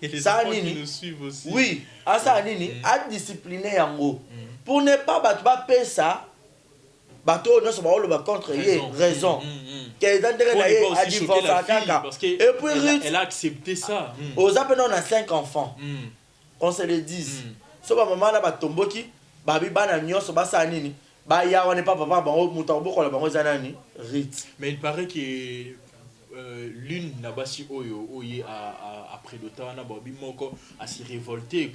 Et les
ça
enfants
nini
qui nous suivent aussi.
oui asa nini a discipliner yango pour ne pas bato bapesa bato nyonso baoloba contre ye raison que dans ndenge na ye a divorce kaka et puis
elle a accepté ça
oza pe on a 5 enfants on se le dise so ba mama na batomboki babi bana nyonso basala nini baya wana papa bango muto bokola bango za nani rite
mais il paraît que l'une na basi oyo oye a prédota wana babi moko a se révolter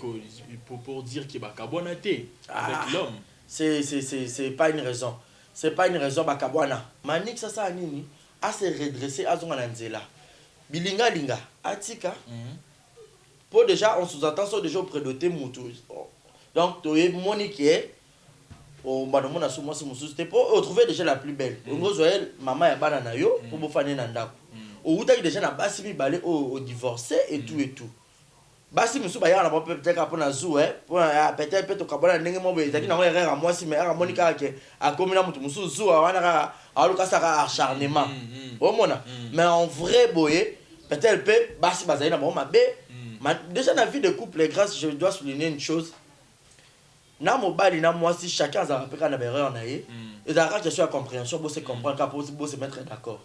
pour dire que bakabona te avec l'homme
c'est pas une raison c'est pas une raison bakabona manik ça nini a se redresser azonga na nzela bilinga linga atika pour déjà on sous-entend ça déjà prédoter mutu donc toye monique au banomona sous moi c'était pour trouver déjà la plus belle on zoel maman ya bana na yo pour bofane na ndako au utaki déjà na basi mi balé au divorcé et tout basi musu ba ya na peut-être pour na zou pour peut-être peut to kabona ndenge mo be zaki na ngo erreur moi si mais era monika ke a comme na mutu musu zou wana ka aluka saka acharnement au mona mais en vrai boye peut-être peut basi bazali na bon mabe déjà dans la vie de couple grâce je dois souligner une chose na mobali na moi si chacun a rappelé na erreur na ye et la question de compréhension pour se comprendre pour se mettre d'accord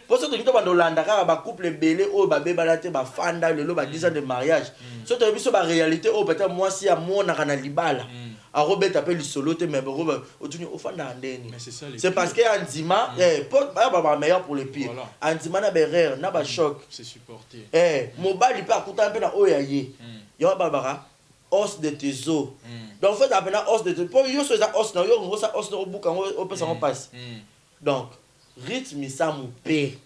pour ça que bando landa ka ba couple belé o ba beba te ba fanda lelo ba 10 ans de mariage so to biso ba réalité o peut-être moi si a mona kana libala a robert appelle solo te mais robert otuni o fanda ndeni c'est parce que Andima pour ba meilleur pour le pire Andima na berrer na ba choc
c'est supporter
mobali pa kuta mpe na oya ye yo babara os de tes os donc fait appel os de tes pour yo so za os na yo ngo sa os no buka ngo o pesa ngo passe donc rythme ça mu pe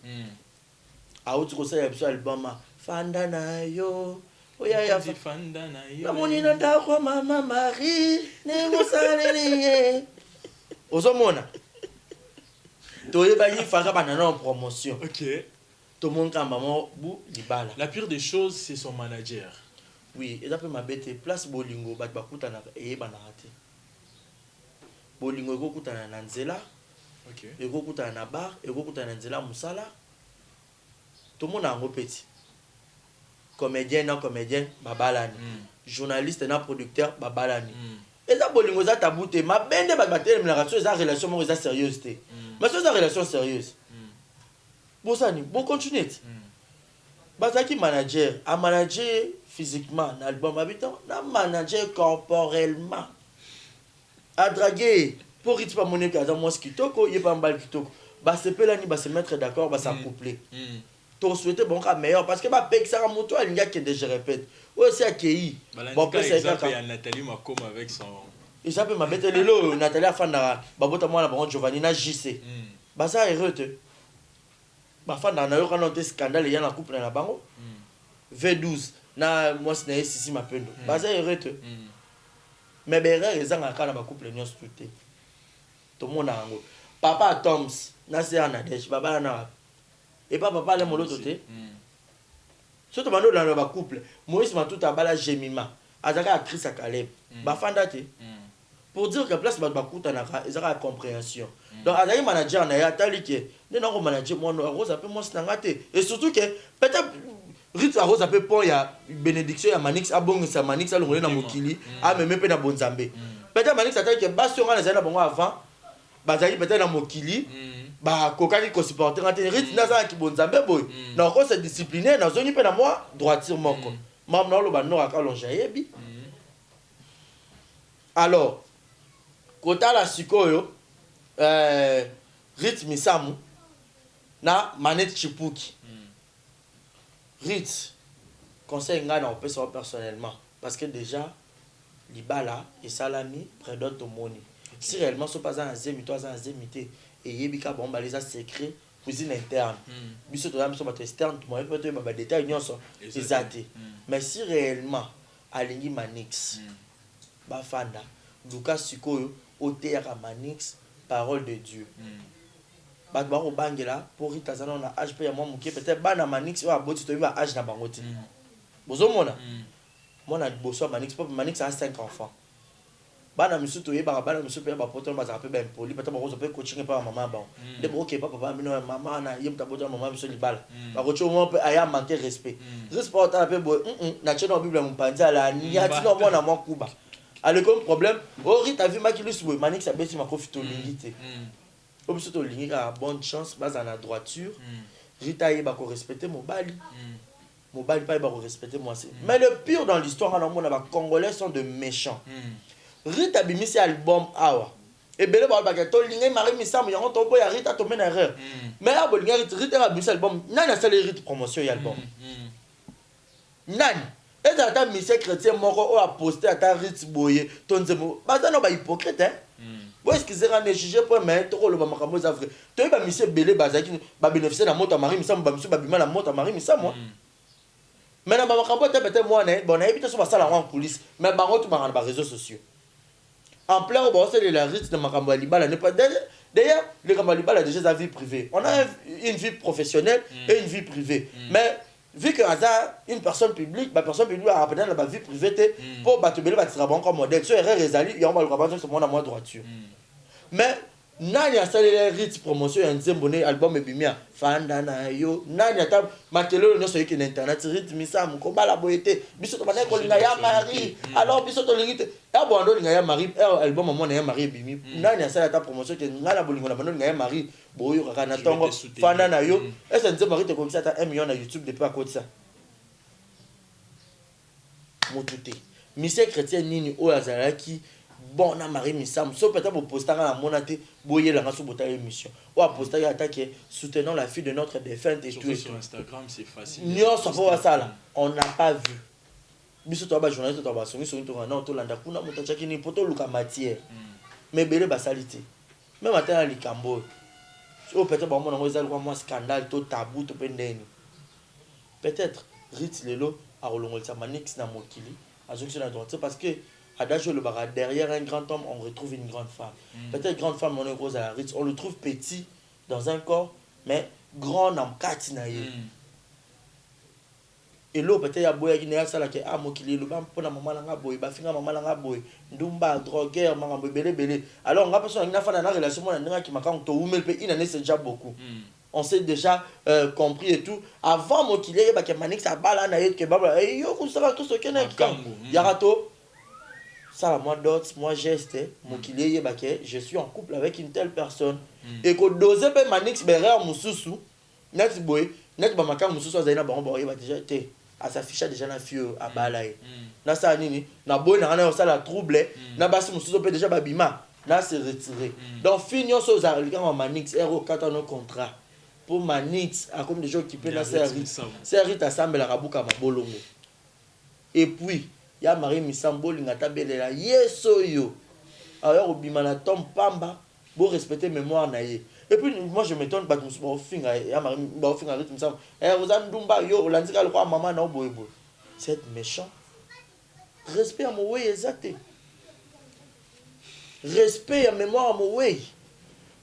a outu ko sa ya album fanda na yo oya ya
fanda na yo
na moni na da ko mama Marie ne mo saleli ozomona to ye ba yi fanga bana na promotion
OK
to mon kamba mo bu libala
la pire des choses c'est son manager.
Oui, et d'après ma bête, place Bolingo, bat bakuta na e banarate. Bolingo gokuta na nzela.
OK.
E gokuta na bar, e gokuta na nzela musala. Tout le monde a un petit. Comédien na comédien, babalani. Journaliste na producteur, babalani. Et ça Bolingo za tabouté, ma bende bat batel la relation, ça relation mo za sérieuse té. Mais ça relation sérieuse. Bon ça ni, bon continuer. Bazaki manager, a manager physiquement dans l'album habitant, na manager corporellement. A draguer pour rythme pas monnaie kaza moi kitoko, y pas mbal kitoko. Ba se peut là ni ba se mettre d'accord, ba s'accoupler. To souhaiter bon cas meilleur parce que ba pek ça moto il y a que je répète. Ouais c'est accueilli.
Bon peut c'est ça il Nathalie Macom avec son
il s'appelle ma bête lelo Nathalie Afanda ba bota moi la bon Giovanni na JC. Ba ça heureux te. Ba fanda na yo kana te scandale ya na couple na bango. V12 na moi c'est ici ma pendo. Ba ça heureux te. Mais berre ezanga kana ba couple nyos tout to mona ngo. Papa Toms na c'est Anadesh baba na et pas papa le moloto te. Surtout mando dans le couple. Moïse Matuta bala Jemima. azaka actrice à Caleb bafanda te pour dire que place bakuta na ezaka compréhension donc azaki manager na ya talike ne na ko manager moi rose appelle moi sinangate et surtout que peut-être Rit Rose appelle pour ya bénédiction ya Manix abong sa Manix alongolé na mokili a même pe na bonzambe peut-être Manix attend que bastion na zana bongo avant bazali peut-être na mokili ba kokaki ko supporter ngate Rit na za ki bonzambe boy na ko se discipliner na zoni pe na moi droiture moko mam na lo ba no akalonja yebi alors kota la sikoyo Rit Misamu na Manette Chipuki Rit conseil nga na opé ça personnellement parce que déjà libala et salami prédote au moni si réellement so pas en zemi toi en zemité et yebika bon baliza secret cuisine interne biso to yam so ba externe moi peut être ba détail nyonso exacté mais si réellement alingi Manix ba fanda Lucas Sikoyo oteya Manix parole de Dieu bat ba obangela pour Rita zana na âge pe ya moi mukie peut-être bana Manix wa boti to ba âge na bangoti bozo mona mona boso Manix pop Manix a 5 enfants bana misu to yeba bana misu pe ba poto ba za pe ben poli peut-être ba ko pe coaching pa maman ba de OK papa mino maman na yem ta poto maman misu libala ba ko cho mo pe aya manquer respect respect ta pe bo na cheno bible mu panza la ni ati no mona mo kuba ale comme problème Rita vu makilus bo Manix a beti makofi to lingité Obiso to lingi ka bonne chance base en la droiture Rita yeba ko respecter mobali mobali pas yeba ko respecter moi c'est mais le pire dans l'histoire on a ba congolais sont de méchants Rita bimi c'est album awa et bele ba ba to lingi mari misamu yango to boya Rita to mena erreur mais a bo lingi Rita ba bimi album nani a sali Rita promotion y album nani et ata mission chrétien moko o a posté ata Rita boye tonzemo baza no ba hypocrite hein est-ce qu'ils seront jugés pour mettre le bamakambo za vrai to ba monsieur belé bazaki ba bénéficier na moto mari misamu ba monsieur ba bima na moto mari misamu mais na bamakambo peut-être moi né bon éviter so ba sala en police mais bango tout ba réseaux sociaux en plein bon c'est la risque de makambo libala n'est pas d'ailleurs les makambo libala déjà sa vie privée on a une vie professionnelle et une vie privée mais vu que hasard une personne publique ba personne publique a rappeler la vie privée pour ba te belé ba sera bon comme modèle so erreur ezali ya on va le comprendre sur mon à moi droiture mais nani a salé les rites promotion ya nzembone album ebimia fanda na yo nani ata makelo no so yiki na internet rite misamu ko bala boyete biso to banay ko linga ya mari alors biso to lingite ya bondo linga ya mari album mo na ya mari ebimi nani a salé ata promotion ke ngana bolingo na bondo linga ya mari boyo kaka na tongo fanda na yo ese nzembo rite comme ça ata 1 million na YouTube depuis à côté ça motute mission chrétien nini o azalaki bon na Marie Missam so peut-être pour poster na monate boyer la sur bota émission ou à poster attaquer soutenant la fille de notre défunte et tout
sur Instagram c'est facile
non ça va ça là on n'a pas vu biso to ba journaliste to ba songi songi to na to landa kuna mutachaki ni poto luka matière mais belé basalite même atteint à likambo o peut-être ba mona ngozali kwa moi scandale to tabou to pendeni peut-être Rit lelo a rolongolisa Manix na mokili azoki na droite parce que adagio le bara derrière un grand homme on retrouve une grande femme peut-être grande femme on est rose à la Rit on le trouve petit dans un corps mais grand en katinaye et l'eau peut-être ya boya qui n'est ça là que ah mokili le bam pona maman nga boy ba finga maman nga boy ndumba drogueur maman belé alors on a personne na fana na relation moi na ki makang to umel pe ina ne c'est déjà beaucoup on s'est déjà compris et tout avant mokili ba ke Manix a bala na yet ke baba et yo ko ça tout ce que na yarato ça moi d'autres moi geste mokili ba ke je suis en couple avec une telle personne et ko doser pe Manix berère mususu net boy net ba makang mususu zaina ba ba ba déjà été à s'afficher déjà na fio à balaye na ça nini na boy na ça la trouble na basi mususu pe déjà babima na se retirer donc finio so za quand Manix ero 4 ans contrat pour Manix à comme des gens qui peuvent la série ta semble la rabuka mabolongo et puis ya Marie Misambo lingata belela yeso yo alors obima na tom pamba pour respecter mémoire na ye et puis moi je m'étonne pas que mon finga ya Marie ba finga Rit Misambo vous andumba yo landika le quoi maman na boyebo c'est méchant respect à mon way exact respect à mémoire à mon way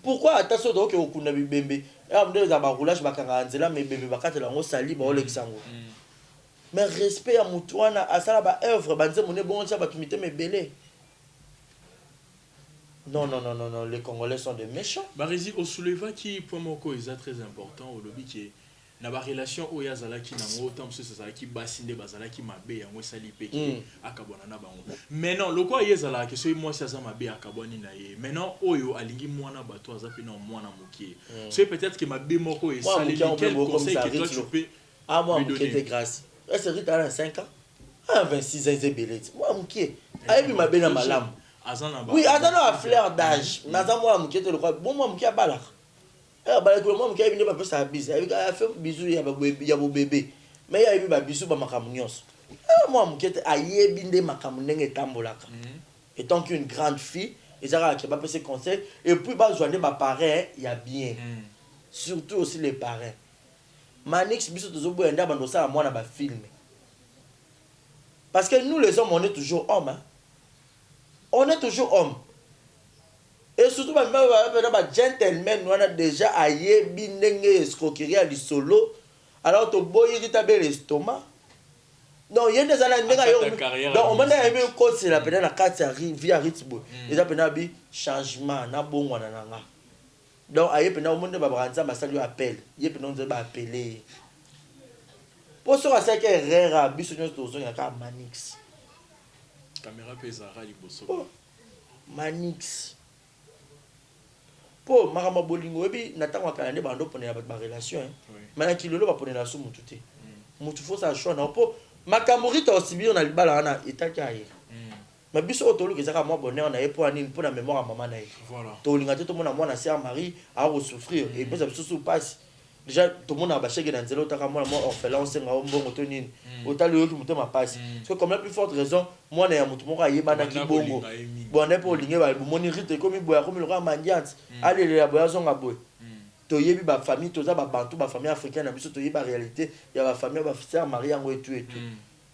pourquoi attention donc au kuna bibembe et on des abaroulage bakanga nzela mais bébé bakatela ngo sali ba olexango mais respect à Moutouana, à ça la œuvre, banze mon bon ça va tu me belé. Non, les Congolais sont des méchants.
Barési, au souleva qui pour moi est très important au lobby qui est na ba relation o ya zala ki na ngota mso ça qui basinde bazala ki mabe ya ngwe sali pe ki akabona na bango. Maintenant loko ye zala ke so moi ça mabe akaboni na ye. Maintenant oyo alingi mwana bato azapi na mwana mokie. So peut-être que mabe moko e sali quel conseil que toi tu peux
ah moi mokie de grâce. Est-ce que tu as 5 ans? Ah 26 ans c'est belé. Moi mokie. Ayi bi mabe na malamu. Oui, attends à fleur d'âge. Naza moi mokie te le crois. Bon moi mokie a balak. Moi qui venu pas ça bise avec a fait bisou ya bo bébé mais ya ba bisou ba makamunios moi mukete ayebi nde makamunenge tambolaka étant qu'une grande fille ils a qui pas ses conseils et puis ba joindre ba parents ya bien surtout aussi les parents manix biso tozo boenda bando ça moi na ba film parce que nous les hommes on est toujours hommes hein? On est toujours hommes. Et surtout, les gentlemen, nous avons déjà aïe, binenge, escroquerie à l'isolo. Alors, tu bois, il t'a l'estomac. Non, il y a des années, donc on m'a aimé un code, c'est la peine, la carte via rythme. Et ça, peine, changement, na bon, on a. Donc, aïe, peine, au monde de Babranza, ma salut appel. Il y a peine, on va appeler. Pour ce qui est rare, il y a Manix.
Caméra pesara, il bosse.
Manix. Po marama bolingo ebi natanga kalande bando pone na ba relation mana kilolo ba pone na so mutu te mutu fo sa choix na po makamorita osibi on a libala na etaka ye ma biso otolu ke zaka mo bonheur na epo ani po na mémoire maman na ye
voilà
to linga te to mona mwana sœur Marie a souffrir et puis ça biso passe déjà tout le monde a bâché que dans zéro taka moi orphelin on senga mbongo to nini otali yo ki mutu ma passe parce que comme la plus forte raison moi na ya mutu moko ayeba na ki bongo bon n'est pas linga ba moni rite comme boya comme le roi mandiante allez les boya zonga boy to yebi ba famille to za ba bantu ba famille africaine na biso to yebi ba réalité ya ba famille ba sœur Marie ngo et tout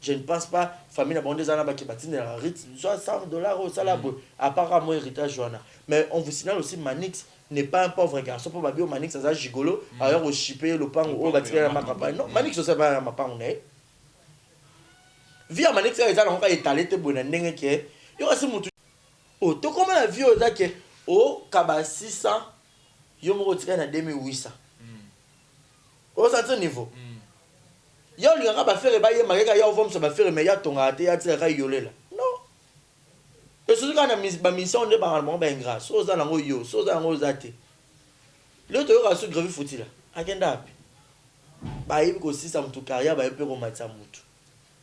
je ne pense pas famille na bande zana ba ki batine la rite soit $100 au salaboy apparemment héritage joana mais on vous signale aussi Manix n'est pas un pauvre garçon pour babio Manix ça gigolo alors au chipé le pan au bâtir la campagne non Manix ça pas ma pan on est via Manix ça on va étaler te bonne ndenge ke yo asi mutu oh to comment la vie aux que au kaba 600 yo mo tika na 2800 au certain niveau yo linga ba faire ba ye mageka yo vom so ba faire mais ya tonga te ya tira yolela non. Et surtout quand on a mission de barrement ben grâce aux alango yo aux alango zate le to yo sur greve fouti là agenda api ba yebi ko si ça mutu carrière ba yebi ko matsa mutu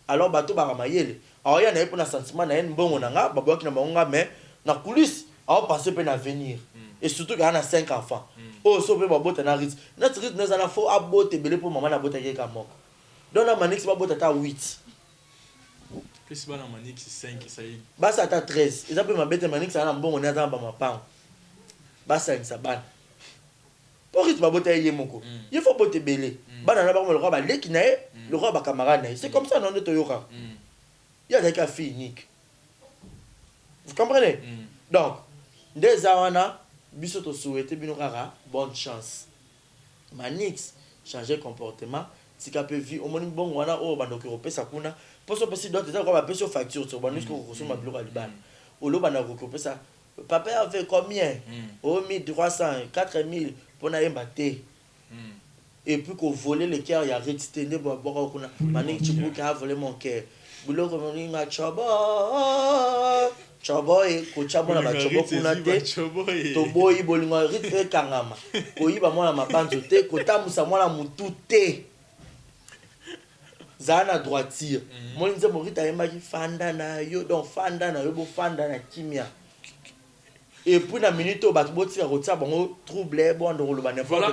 alors bato ba ramayele alors ya na yepo na sentiment na en bongo na nga ba boki na bonga mais na coulisse alors passer pe na venir et surtout quand on a 5 enfants oh so pe ba bota na rit na rit na za faut abote belé pour maman na bota ke ka moko donc na manix ba bota ta 8
plus bana Manix 5 ça y
basa ta 13 ils appellent ma bête Manix ça na bon on est dans ma pan basa ça ban pour que tu vas boter yemoko il faut boter belé bana na ba le roi ba leki na le roi ba camarade na c'est comme ça non de toyoka il y a des cas uniques vous comprenez donc des awana biso to souhaiter bino kaka bonne chance Manix changer comportement si ka peut vivre au moins bon wana o bandoki repesa kuna pour ce possible d'autres ça va payer sur facture sur bonus ko ko ma bloc aliban o lo bana ko pesa papa avait combien oh 1300 4000 pour na yemba te et puis qu'on voler le cœur il y a retitender bo bo kuna Manix tu peux ka voler mon cœur boulot comme on ma chobo choboy ko chabo na ba chobo kuna te to boy bolingo rit kangama ko yiba mwana mabanzo te ko tamusa mwana mutu te zana droitier moi nze morita yema ki fanda na yo donc fanda na yo bo fanda na kimia et puis na minute ba boti ka rotia bango trouble bo ndo lo ba
voilà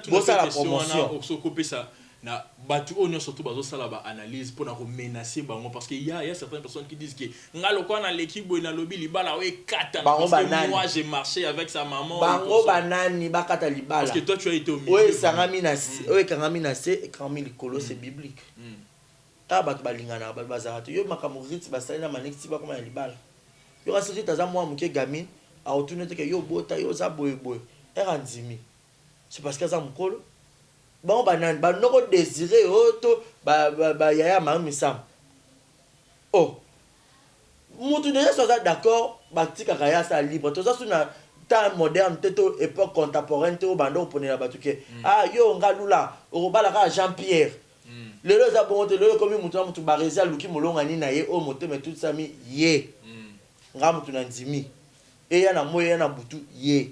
bo ça la promotion
au couper ça na batu onyo surtout bazo sala ba analyse pour na ko menacer bango parce que il y a certaines personnes qui disent que ngalo kwa na l'équipe bo na lobi libala we kata parce que moi j'ai marché avec sa maman
bango banani ba kata libala
parce que toi tu as été au milieu
oui sangami na oui kangami na c'est kangami likolo c'est biblique ta bato balingana ba bazarate yo makamuriti basali na Manix ba koma ya libala yo rasiti taza moi muke gamine a retourner te que yo bota yo za boy boy era nzimi c'est parce que ça mukolo bon banoko désiré oto yaya mari misamba oh mutu déjà soza d'accord batikaka ya sa libre toza suna temps moderne te to époque contemporaine te o bando oponela bato ke ah yo nga lula okobalaka Jean Pierre lelo eza bongo te lelo komi mutu na mutu barezi aluki molonga nini na ye o motema etutisami ye nga mutu na ndimi eya na moi eya na butu ye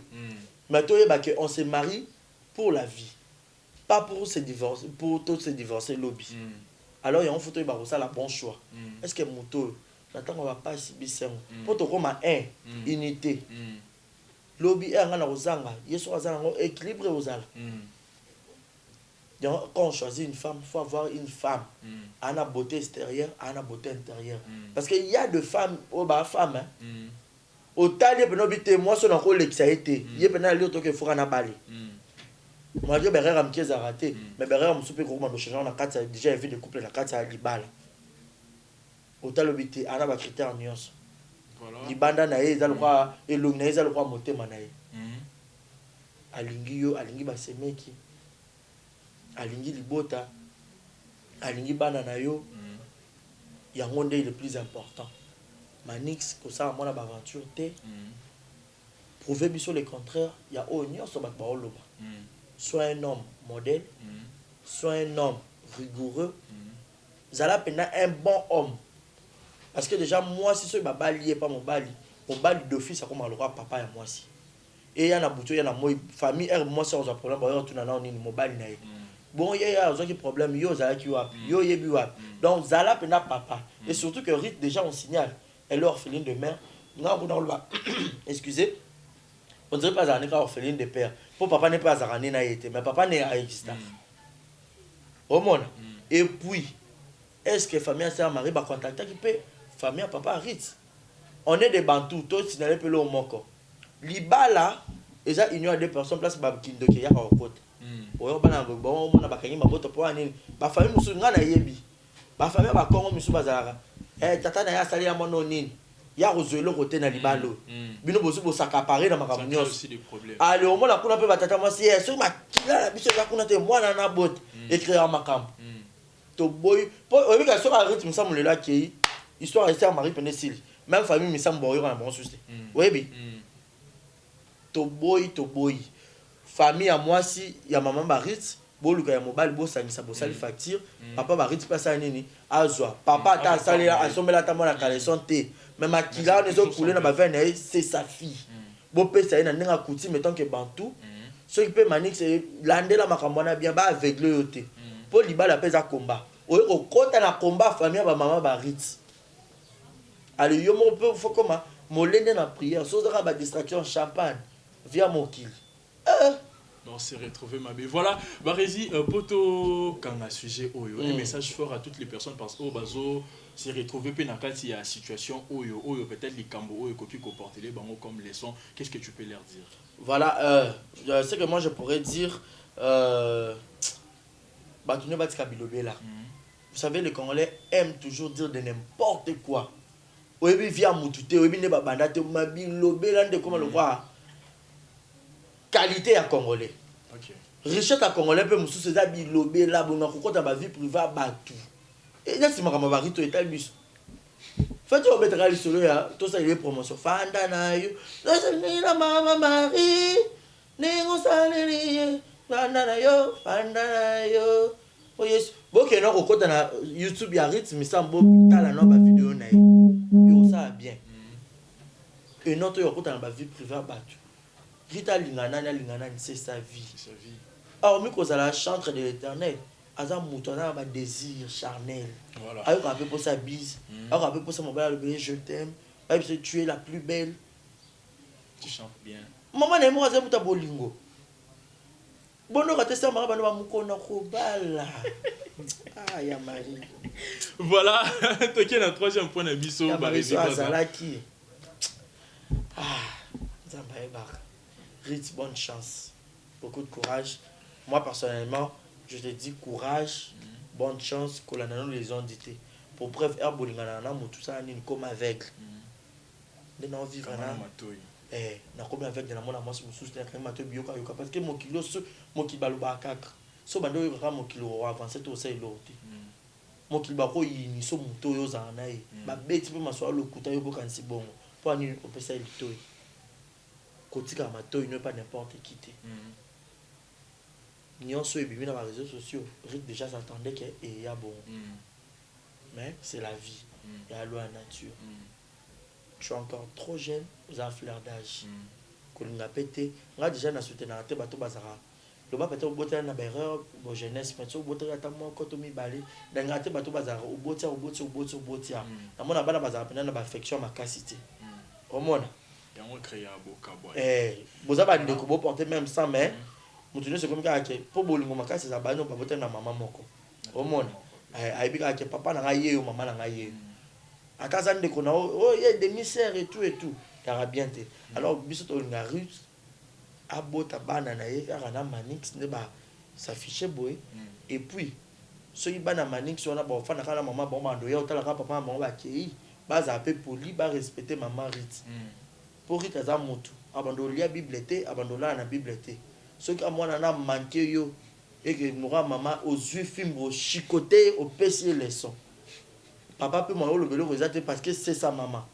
mais toyeba ke on se marie pour la vie pas pour se divorcer pour tout se divorcer lobby alors yango faut toyeba kosala bon choix est-ce que mutu natango bapasi bisengo mpo tokoma unité lobby nga na kozanga yesu aza nango équilibre ozala donc quand on choisit une femme il faut avoir une femme à la beauté extérieure à la beauté intérieure parce qu'il y a de femmes au bas femmes au tali peno bité moi son encore l'exaité yé pena li otoke fora na bali moi je berera mkieza raté mais berera msupe ko mando changer na kata déjà vu de couple na kata libala au tali bité ana ba critère nyonso voilà libanda na ye za lokwa elongi na ye za lokwa motema na ye alingi yo alingi ba semeki alingi libota alingi bana na yo yango nde le plus important manix kosala mwana baventure te prouver biso le contraire ya oyo nyonso bato baoloba soit un homme modèle soit un homme rigoureux zala pena un bon homme parce que déjà moi si soki babali ye pa mobali d'office akoma lokwa papa ya mwasi e ya na buto ya na moi famille er mwasi ozwa problème bayo tuna nao nini mobali na ye bon ya ozwaki problème yo ozalaki wapi yo yebi wapi donc zala pena papa et surtout que Rite déjà on signale elle est orpheline de mère excusez on dirait pas un orpheline de père pour papa n'est pas à na été mais papa n'est à exister au monde et puis est-ce que famille a mari va contacter qui peut famille papa Rite on est des bantous tous si n'allez pas le moko libala et ça il y a deux personnes place bakindo qui ya au côté oyo bana bon mona bakangi maboto po anini ba famille musu ngana yebi ba famille ba kongo musu bazara tata na ya sali ya mono nini ya kozwelo côté na libalo bino bosu bo s'accaparer na makambo nyonso allez au moins la kuna pe batata mwasi so makila na biso ya kuna te mwana na bote écrire makambo to boy po oyo ka so ka rythme ça molelo akei histoire rester à mari penesili même famille misambo oyo na bon souci oyebi to boy famille à moi si ya maman barit boluka ya mobile bosangisa bosali facture papa barit pasa nini azwa papa ta sali asombela ta mona caleçon te mais makila ne zo couler na ba veine c'est sa fille bo pesa ina ninga kuti mettons que bantou ce qui peut manix landela makambo na bien ba aveugle yote po libala pesa combat o kota na combat famille ba maman barit allez yo mo peu faut comment molende na prière so za ba distraction champagne via mon kill
on s'est retrouvé ma belle. Voilà, Barési, poto quand un sujet oyo, un message fort à toutes les personnes parce que bazo s'est retrouvé penakati à situation oyo peut-être les cambo oyo qui comportent les bango comme leçon. Qu'est-ce que tu peux leur dire?
Voilà, ce que moi je pourrais dire Batune Batika Bilobé là. Vous savez les Congolais aiment toujours dire de n'importe quoi. Oyebi via mutute, oyebi ne babanda te mabilobé là de comment le voir. Qualité à Congolais.
Okay.
Richesse à Congolais peut me soucier bilobé là bon na kokota ba vie privée batu. Et là c'est makamba barito et tal bus. Fait tu mettre à l'isolo ya, tout ça il est promotion fanda na yo. Là na mama mari. Nengo saleli. Fanda na yo. Oh yes. Bon que non kokota na YouTube ya rythme sambo tala na ba vidéo na yo. Yo ça bien. Et non to yo kokota na ba vie privée batu. Rita Lingana, c'est sa vie.
C'est sa vie.
Alors, mais cause à la chantre de l'éternel, Azam Moutona a un désir charnel.
Voilà.
Alors, on a pour sa bise. Alors, on a pour sa mobile, je t'aime. Alors, tu es la plus belle.
Tu chantes bien.
Maman n'est pas à bolingo. Bon, on a testé un marabout à Moukona Kobala. Ah, ya Marie.
Voilà, tu es le troisième point de biseau.
Azalaki. Ah, Zambaïbar. Rite, bonne chance, beaucoup de courage. Moi personnellement, je te dis courage, bonne chance, que la nanon les ont dit. Pour preuve, Herbolingana, tout ça, ni comme aveugle. De non vivre là. Na comme aveugle, de la mona moi, je me soucie de la crème, parce que mon kilo, mon kibalo bakak. so bando yo kaka mokilo avancer to ça elorte mokili bako yini so muto yo za na ye ba beti pe maswa lokuta yo bokansi bongo po ani opesa litoyi kotika matoyi ne pas n'importe qui te nyonso ebimi na ba réseaux sociaux Rick déjà s'attendait que et ya bon mais c'est la vie il y a loi nature je suis encore trop jeune aux fleurs d'âge kolinga pété nga déjà na soutenir te bato bazara le bas peut-être botter na erreur bo jeunesse mais so botter ata mo ko to mi balé nga te bato bazara o botia na mona bana bazara pena na affection makasi te o mona
yango créer boka boy
boza ba ndeko bo porter même sans mais mutu c'est comme ka ke po bolingo makasi za bano ba botter na mama moko o mona aibika ke papa na nga yeyo mama na nga yeyo akaza ndeko na oh ye demi-sœur et tout car bien te alors biso to nga rut abota bana na ye kana manix ne ba s'afficher boy et puis ceux qui bana manix on a ba fana kana mama bon mando ya otala ka papa mama ba kei ba za pe poli ba respecter maman rit pour rit za motu abando lia bibliothèque abando la na bibliothèque ceux qui a mwana na manqué yo et que moura maman aux yeux film au chicoté au PC leçon papa peut m'enlever le vélo parce que c'est sa maman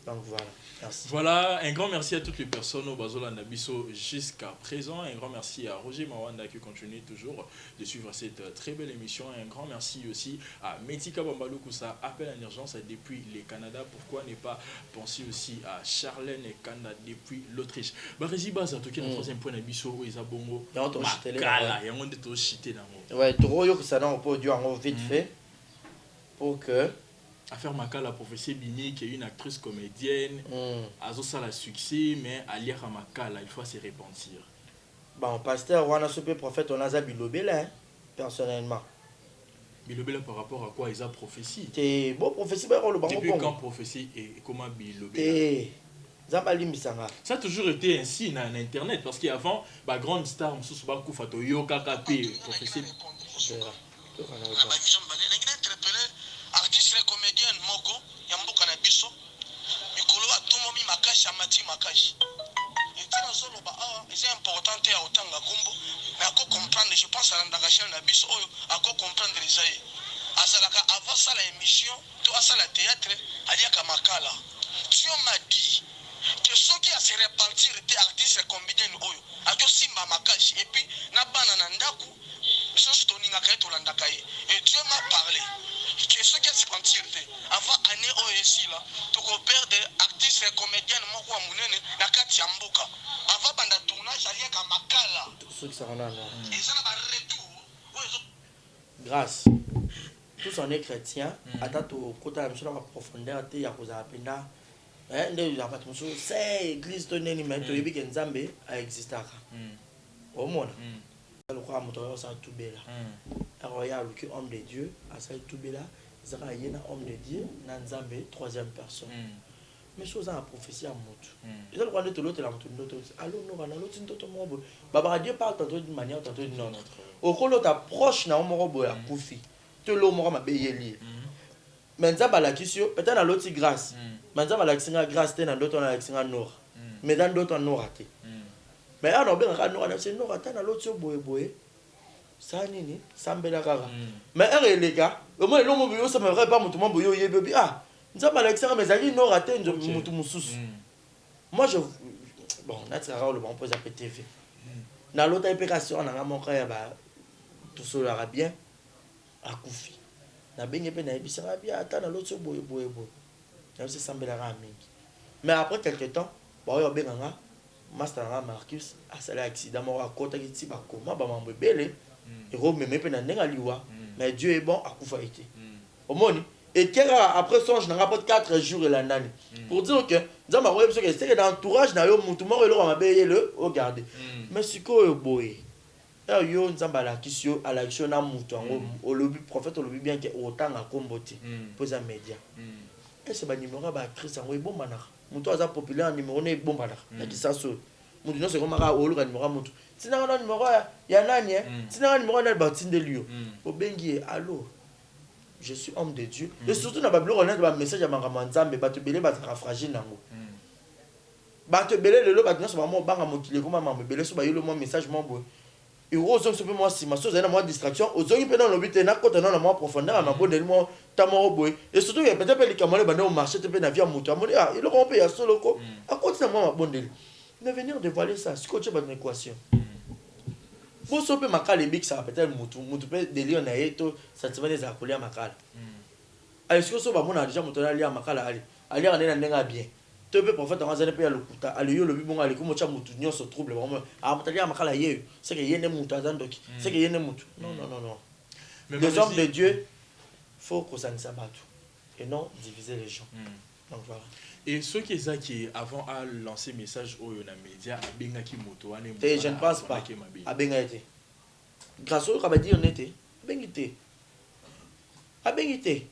donc voilà. Merci.
Voilà, un grand merci à toutes les personnes au Bazola Nabiso jusqu'à présent. Un grand merci à Roger Mawanda qui continue toujours de suivre cette très belle émission. Un grand merci aussi à Metika Bambalou Koussa, appel en urgence depuis le Canada. Pourquoi ne pas penser aussi à Charlène et Kanda depuis l'Autriche. Barési Baza, tout qui est le troisième point Nabiso, où ils ont bongo. Makala, et on est tout chité dans
ouais, tout le monde ça n'a pas dû en vite fait pour que.
Affaire Makala, professeur Bini, qui est une actrice comédienne, a ça la succès, mais à lire à Makala, il faut se repentir.
Bon, pasteur, on a ce prophète, on a ça Bilobela, personnellement.
Bilobela par rapport à quoi ils ont prophétie.
C'est bon, prophétie, ben, le
depuis quand prophétie et comment Bilobela
ça
a toujours été ainsi dans Internet, parce qu'avant, la grande star, M. Souba Koufato, Yoka Kapé, prophétie.
Artiste comédienne moko yambuka na biso mikolo atomo mi makashi amati makashi etina solo ba c'est important ya otanga kombo mais ako comprendre je pense à la chaîne na biso oyo ako comprendre les aïe asalaka avant ça la émission to asala théâtre aliaka makala si on m'a dit que ceux qui a se repentir des artistes comédienne oyo ako simba makashi et puis na bana na ndaku biso stoninga kaito landaka et Dieu m'a parlé que ceux qui se sentir avant année OSI là tu repères des artistes et comédiens moko wa munene na kati ya mboka avant banda tournage aliya ka makala
ceux qui sont là
et ça va retour
grâce tous on est chrétien ata to kota mso na profondeur te ya koza penda nde ya pas mso c'est église to neni mais to yebi ke nzambe a existaka au monde le croit moto ça tout bela royal que homme de Dieu à ça tout bela zara yena homme de Dieu na nzambe troisième personne mais chose en prophétie à moto ils ont regardé tout l'autre la moto d'autres allô non na l'autre tout mo baba Dieu parle tantôt d'une manière tantôt d'une autre au colo ta proche na mo bo ya kufi te lo mo ma beyeli mais nzamba la kisio peut-être na l'autre grâce mais nzamba la kinga grâce te na d'autres na kinga nord mais dans d'autres nord raté mais on a bien regardé c'est nord raté na l'autre boye ça nini sambela kaka mais les gars au moins l'homme boyo ça me vrai pas mutu boyo yebebi nzamba la kinga mais ali nord raté mutu mususu moi je bon naturellement le bon pose à PTV na l'autre implication na mon frère ba tout cela va bien à Koufi na benye pe na ebisara bien ata na l'autre boye na se sambela ka mingi mais après quelque temps ba yo benganga master na Marcus a sala accident mo a kota ki ti ba koma ba mambo belé et ro même pe na ndenga liwa mais Dieu est bon à Koufa été omoni et après songe na rapport 4 jours et la nani pour dire que nzamba ko yebso que c'est dans entourage na yo mutu mo elo ma beye le regarder mais siko yo boye yo nzamba la kisio à l'action na mutu ngo au lobby prophète au lobby bien que autant à comboter pour ça média et c'est ba numéro ba actrice ngo bon bana mutu aza populaire numéro ne bon bana na kisaso mutu no se comme ka olu ka numéro mutu tina na numéro ya nani tina na numéro na ba tinde liyo obengi allo je suis homme de Dieu et surtout na ba blog on a ba message ya mangama nzambe ba te belé ba tra fragile nango ba te belé lelo ba tino so ba mo banga mokile ko mama belé so ba yelo mo message mo bo ozongi so pe moi sima so zana moi distraction ozongi pe dans lobby te na kota na moi profondeur na bondeli moi tamo boy et surtout il y a peut-être les camarades bande au marché te pe na via moto amoni ah il on peut ya solo ko à côté na moi bondeli ne venir dévoiler ça ce que tu vas une équation bon so pe makala big ça peut-être mutu pe délire na yeto sentiment des acolia makala alors ce que so ba mona déjà moto na lia makala ali na ndenga bien tu peux prophète en azane pe ya lokuta ali yo lobi bonga ali ko mocha mutu nyonso trouble vraiment ah motali ya makala yeyo c'est que yene mutu azandoki c'est que yene mutu non les hommes de Dieu faut qu'on s'en sabatou et non diviser les gens donc voilà.
Et ceux qui avant à lancer message au na média a benga ki moto ane
et je ne pense pas a benga été grâce au kabadi honnête bengité a bengité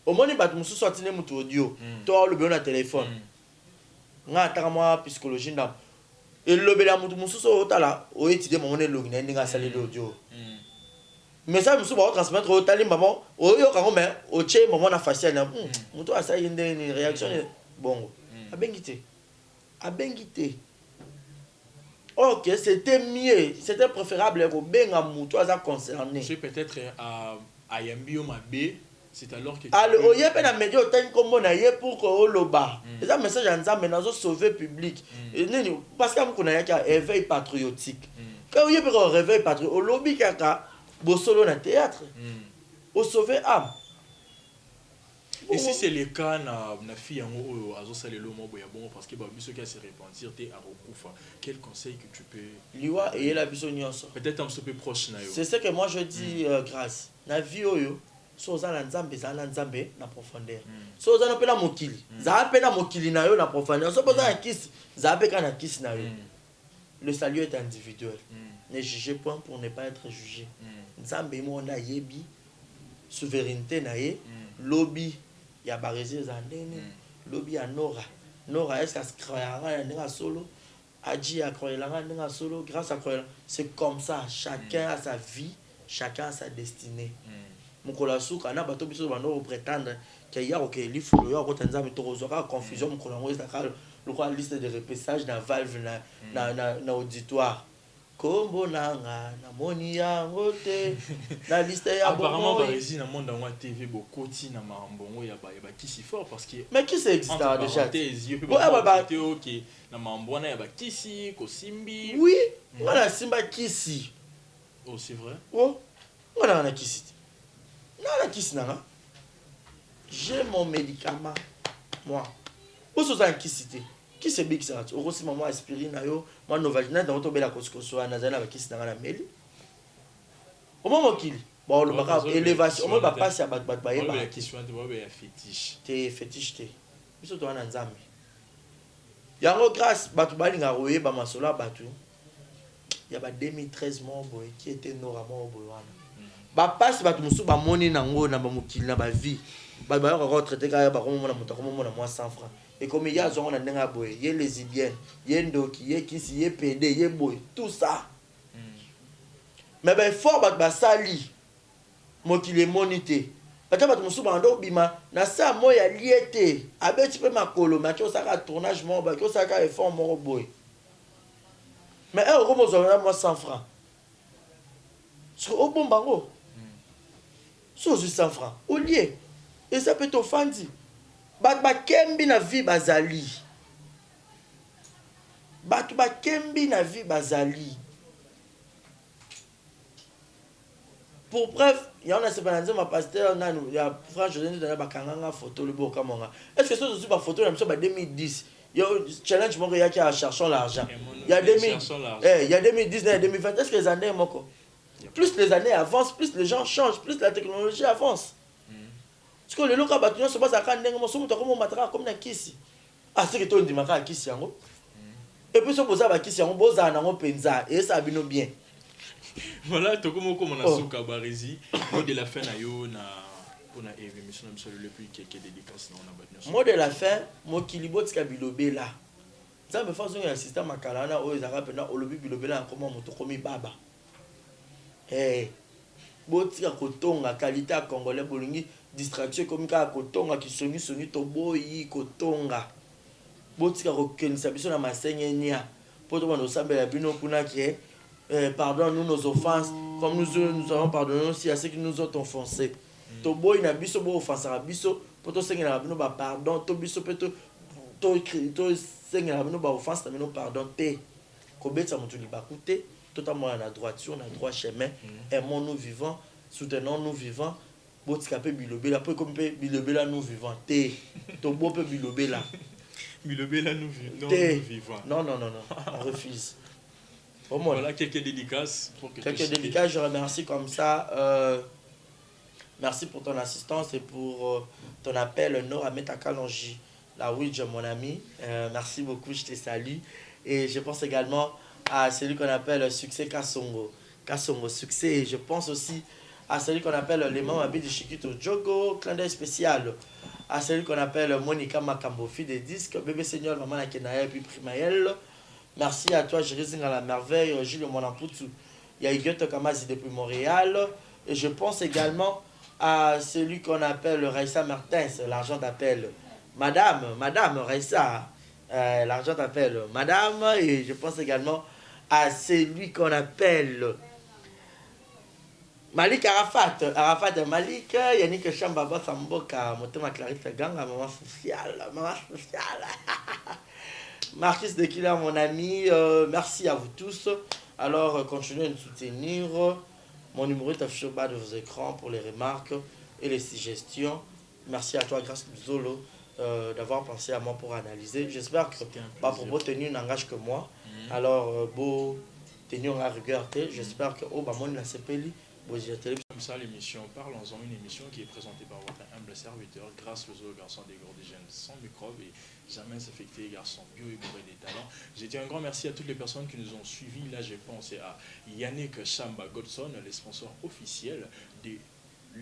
au moins ni bat musu sorti ne mutu audio toi le na téléphone nga taka moi psychologie ndam et le bela mutu musu so tala o étudier mon ne login ndinga sali l'audio message musu ba transmettre au tali maman o yo kango mais o che maman na facial na mutu asa yinde une réaction bon a bengité ok c'était mieux c'était préférable que benga mutu asa concerné
c'est peut-être à yambio mabe. C'est alors que
alors oye pe na média otani kombo na ye pour ko loba ça message en nzambe nazo sauver public nini parce que amko na yaki éveil patriotique quand oye pe ko réveil patriotique o lobi kaka bo solo na théâtre au sauver âme.
Et si c'est le cas na fille en azo salelo mo boya bon parce que ba biso qui se repentir té a recouffa quel conseil que tu peux
liwa et la biso nyonso
peut-être un peu proche na yo
c'est ce que moi je dis grâce na vie oyo so za na nzambe na profondeur so za na pe na mokili za pe na mokili na yo na profondeur so poza na kisi za pe kana kisi na yo. Le salut est individuel. Ne jugez point pour ne pas être jugé. Nzambe mo na yebi souveraineté na ye lobby ya barezi zandene lobby ya Nora est-ce que croyera na solo aji a croyera na solo grâce à croyera c'est comme ça chacun a sa vie chacun a sa destinée. Mukola suka na bato biso bando prétendre que ya OK lifulo ya ko tanza mitozo ka confusion mukola ngo eza ka le liste de repêchage na valve na auditoire kombo nanga na moni ya ngote na liste ya bongo
apparemment barezi na monde en TV bokoti na mambongo ya ba kisi fort parce que
mais qui c'est existe déjà
bon ba OK na mambona ya ba kisi ko simbi
oui voilà simba kisi
oh c'est vrai
oh voilà na kisi na kisi nanga j'ai mon médicament moi où sont en kisi qui c'est big ça aussi maman aspirine yo moi novalgina dans to bela koskoso anazana ba kisi nanga na meli au moment qu'il bon le baka élévation au moment ba passe ya bat ba yeba
la question de ba ya fétiche
te biso to wana nzambe yango grâce batu balinga roye ba masola batu ya ba 2013 boy qui était normalement boy wana ba passe batu musu ba moni nango na ba mokili na ba vie ba ba ko traiter ka ba ko mona muta ko mona moi 100 francs et comme il y a zone na ndenga boy ye lesbienne ye ndoki ye kisi ye pd ye boy tout ça mais ben fort ba sali mokili monité bata batu musu ba ndo bima na sa moya liete abeti pe makolo ma ko saka tournage mo ba ko saka effort mo boy mais un euro mo zona moi 100 francs sur au bon bango sur 100 francs au lieu et ça peut t'offendre bat ba kembi na vie bazali bat ba kembi na vie bazali pour bref il y a on a ce bananze ma pasteur na il y a franchement je donne ba kanganga photo le boka monga est-ce que ça aussi ba photo na so ba 2010 yo challenge moko ya ki a cherchant l'argent il y a 2000 il y a 2019 2020 est-ce que les années moko plus les années avancent plus les gens changent plus la technologie avance. Parce que les locaux bâtiments se passent à quand n'engo somme to comme matara comme na kisi ah c'est que to ndi maka kisi yango et puis so posa ba kisi yango boza na ngo penza et ça bino bien
voilà to comme on a suka barezi mot de la fin na yo na on a émission sur le plus quelques dédicaces na on a battu
mot de la fin mo kilibotika bilobela ça me façon ya système makalana o ezaka pena olobi bilobela comment moto komi baba botika kotonga qualité ya congolais bolingi distraction comme ka kotonga kisongi songi to boyi kotonga botika kokenisa biso na masengenya poto bano sambela bino kuna ke pardonne-nous nos offenses, comme nous avons pardonné aussi à ceux qui nous ont offensés. Tobo ina biso bo offensera biso, poto sengela bino ba pardon, to biso peto to sengela bino ba offense, bino pardon te. Kobetsa mutu libakute, totalement à la droiture, na droit chemin, aimons-nous vivants, soutenons-nous vivants. Botika pe bilobela, pe comme pe bilobela nous vivants te. Tobo pe bilobela.
Bilobela nous vivants.
Non, on refuse.
Voilà quelques dédicaces.
Quelques dédicaces, je remercie comme ça. Merci pour ton assistance et pour ton appel, Nora Metakalonji, la Ouija, mon ami. Merci beaucoup, je te salue. Et je pense également à celui qu'on appelle Succès Kassongo. Kassongo, succès. Et je pense aussi à celui qu'on appelle les mamans de Chiquito Jogo, clin d'œil spécial. À celui qu'on appelle Monica Makambo, fille des disques, Bébé Seigneur, Maman Nakenaël, puis Primaël. Merci à toi, Jérémy à la merveille, Jules Monamputu. Il y a Huguette Kamazi depuis Montréal. Et je pense également à celui qu'on appelle Raissa Martins, l'argent d'appel. Madame Raissa, l'argent d'appel. Madame, et je pense également à celui qu'on appelle Malik Arafat. Arafat Malik, Yannick Chambaba Samboka, Motema Clarisse Ganga, maman sociale. Marcus de Killer, mon ami, merci à vous tous. Alors, continuez de nous soutenir. Mon numéro est affiché au bas de vos écrans pour les remarques et les suggestions. Merci à toi, grâce Zolo, d'avoir pensé à moi pour analyser. J'espère que ma propos tenu n'engage que moi. Alors, beau tenir la rigueur, j'espère que mon CPLI.
Comme ça, l'émission Parlons-en, une émission qui est présentée par votre humble serviteur, grâce aux autres garçons des Gordigènes sans microbes et jamais affectés, garçons bio et bourrés des talents. J'ai dit un grand merci à toutes les personnes qui nous ont suivis. Là, je pense à Yannick Chamba Godson, les sponsors officiels de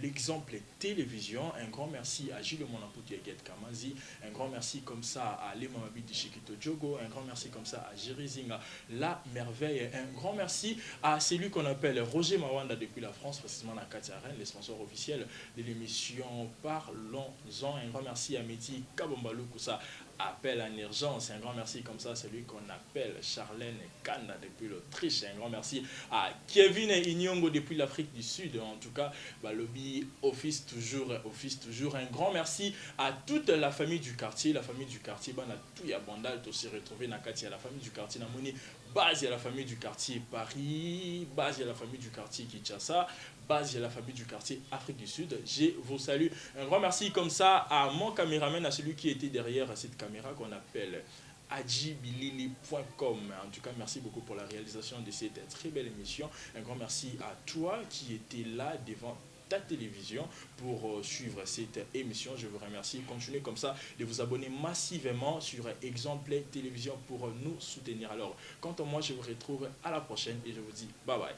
l'exemple télévision. Un grand merci à Gilles Monamputi et Get Kamazi. Un grand merci comme ça à Lemamabi de Chiquito Jogo. Un grand merci comme ça à Jirizinga, la merveille. Un grand merci à celui qu'on appelle Roger Mawanda depuis la France, précisément à Katia Rennes, les sponsors officiels de l'émission Parlons-en. Un grand merci à Meti Kabombalou Koussa. Appel en urgence, un grand merci comme ça à celui qu'on appelle Charlène Kanda depuis l'Autriche. Un grand merci à Kevin Inyongo depuis l'Afrique du Sud. En tout cas, lobby office toujours. Un grand merci à toute la famille du quartier. La famille du quartier, tout y a bandal, tout s'est retrouvé dans la famille du quartier Namoni. Base à la famille du quartier Paris, base à la famille du quartier Kinshasa, base à la famille du quartier Afrique du Sud. Je vous salue. Un grand merci comme ça à mon caméraman, à celui qui était derrière cette caméra qu'on appelle adjibilili.com. En tout cas, merci beaucoup pour la réalisation de cette très belle émission. Un grand merci à toi qui étais là devant ta télévision pour suivre cette émission. Je vous remercie. Continuez comme ça de vous abonner massivement sur Exemple Télévision pour nous soutenir. Alors, quant à moi, je vous retrouve à la prochaine et je vous dis bye bye.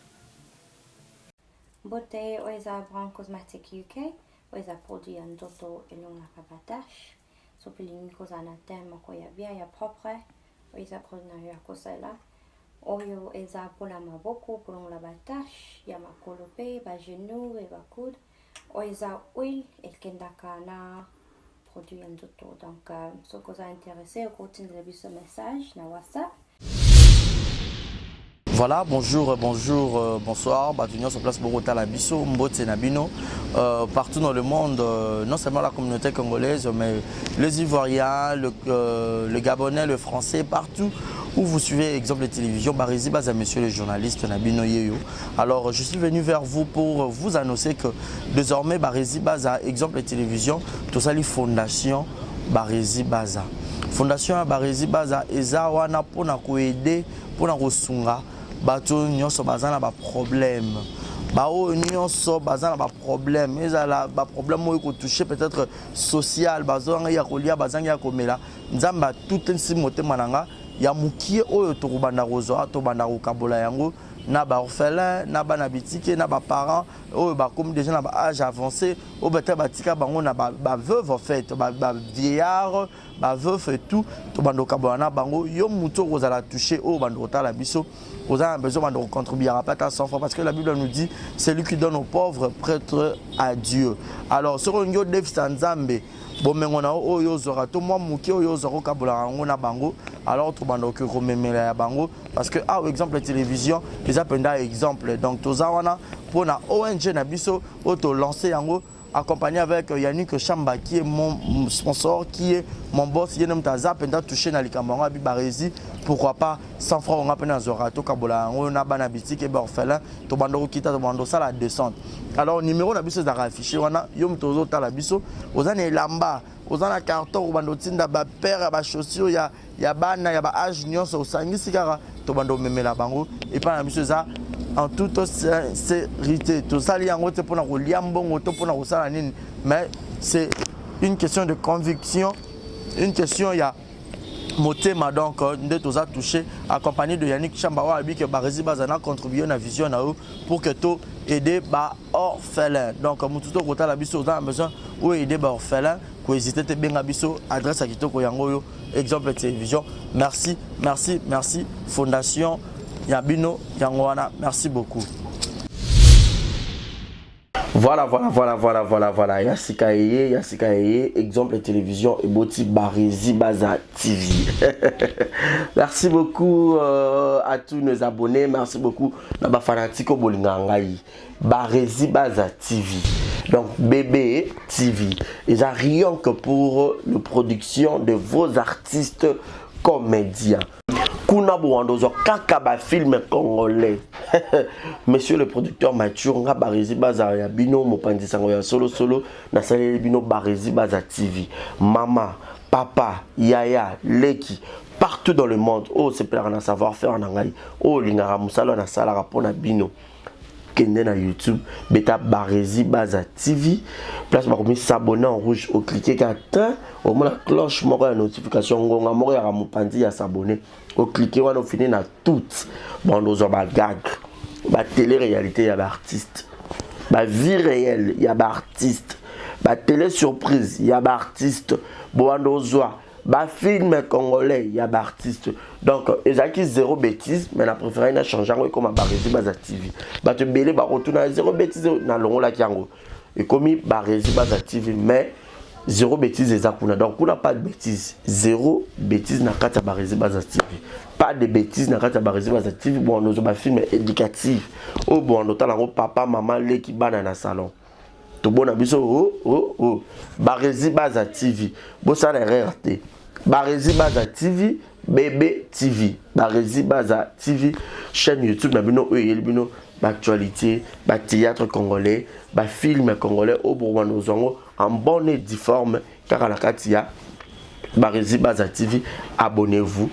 Beauté, oisa Brand Cosmetic UK, oisa produit en doto et long la rabatache. Sopilini cosa na tema ko ya bia ya propre, oisa produit na ya kosela. Oyo eza pola maboko pour la batache, ya makolope, ba genou et ba coude. Oisa huile et kendaka na produit en doto. Donc, ce que vous a intéressé, vous continuez de ce message na WhatsApp.
Voilà, bonjour, bonsoir. Batunion sur place Bogota la Bisso, Mbote Nabino. Partout dans le monde, non seulement la communauté congolaise, mais les Ivoiriens, le Gabonais, le Français, partout où vous suivez Exemple de télévision, Barizi Baza, monsieur le journaliste Nabino Yeyo. Alors, je suis venu vers vous pour vous annoncer que désormais, Barizi Baza, Exemple de télévision, tout ça, les fondations Barizi Baza. Fondation Barizi Baza, Eza wana pona ko aider, pona ko sunga. Bato nyonso bazana ba problème. Bao nyonso bazana ba problème. Ezala ba problème mo ko toucher peut-être social, bazanga ya kolia bazanga ya komela. Nzamba tout nsi motema nanga ya mukie oyo to kubanda kozo to banda ko kabola yango na ba orphelin, na ba na bitike, na ba parents oyo ba comme déjà na ba âge avancé, o beta batika bango na ba veuve en fait, ba vieillard, ba veuve et tout, to banda kabola na bango yo muto kozala toucher o banda kotala biso. Vous avez besoin de contribuer à pas 100 fois parce que la Bible nous dit c'est lui qui donne aux pauvres prêtre à Dieu. Alors, sur un Dev Sanzambe, bomengo na oyo zora to moi muki oyo zora kabola ngo na bango alors to bando que rememela ya bango parce que ah exemple télévision les appenda exemple donc toza wana pour na ONG na biso auto lancer yango accompagné avec Yannick Chamba qui est mon sponsor, qui est mon boss, Yenem Taza, pendant touché dans les camarades Bibarezi, pourquoi pas 100 francs on a peine dans Zorato, Kabola, on a Banabitik et Borfelin, Tobando Kita, Tobando ça la descente. Alors numéro la biso d'ara affiché, on a Yom Tozo Talabiso, aux années Lamba, aux années carton, Tobando Tinda, Père, Chaussure, il y a Bana, il y a Age, Nyon, au Sangi Sigara, Tobando Memela Bango, et pas la biso ça. En toute sincérité, tout ça, mais c'est une question de conviction, une question, il y a Motema donc, nous tous a touché, accompagné de Yannick Chambawa, que Barezi Bazana contribué à la vision pour que tout aider les orphelins. Donc, nous tous côté la biso, on a besoin d'aider les orphelins, pour hésiter à bien biso, adresse à Kitoko Yangoyo, exemple de télévision. Merci, merci, merci, Fondation Yabino Yangoana, merci beaucoup. Voilà. Yassika Eye, exemple de télévision et Boti Barezi Baza TV. Merci beaucoup à tous nos abonnés. Merci beaucoup à Fanatiko Bolingangaï. Barezi Baza TV. Donc BB TV. Et ça rien que pour la production de vos artistes comédiens. Kuna Bouandozo Kakaba film congolais. Monsieur le producteur Mathieu nga Barezi Baza ya bino mopandi sango ya solo na salé bino Barezi Baza TV. Mama, papa, yaya, leki partout dans le monde. Oh c'est plein de savoir-faire en angai. Oh lingara musalo na sala rapona bino. Kende na YouTube, beta Barezi Baza TV. Place par comme s'abonner en rouge au cliquer qu'atteint au moins la cloche moko la notification ngonga moko ya mopandi ya s'abonner. Au cliquer on finit na toutes. Bon nous on va gag. Ba télé-réalité, il y a l'artiste. Ba vie réelle, il y a l'artiste. Ba télé-surprise, il y a l'artiste. Boandozoa. Ba film congolais, il y a l'artiste. Donc, ils ont zéro bêtise, mais la préférée n'a changé comme à Barezi Baza TV. Ba te belé, ba retourne à zéro bêtise dans le rôle là qui yango. Et comme Barezi Baza TV, mais zéro bêtise et zakuna. Donc, on n'a pas de bêtise. Zéro bêtise n'a qu'à Barezi Baza TV. Pas de bêtises dans la Barezi Baza TV. Bon, nous avons un film éducatif. Oh, bon, nous avons papa, maman, les qui banent dans le salon. Tout bon, oh. Barezi Baza TV. Bon, ça n'a rien raté. Barezi Baza TV, bébé TV. Barezi Baza TV, chaîne YouTube, nous avons l'actualité, le théâtre congolais, le film congolais. Oh, bon, nous avons en bonne et difforme, car à la Katia. Barezi Baza TV, abonnez-vous.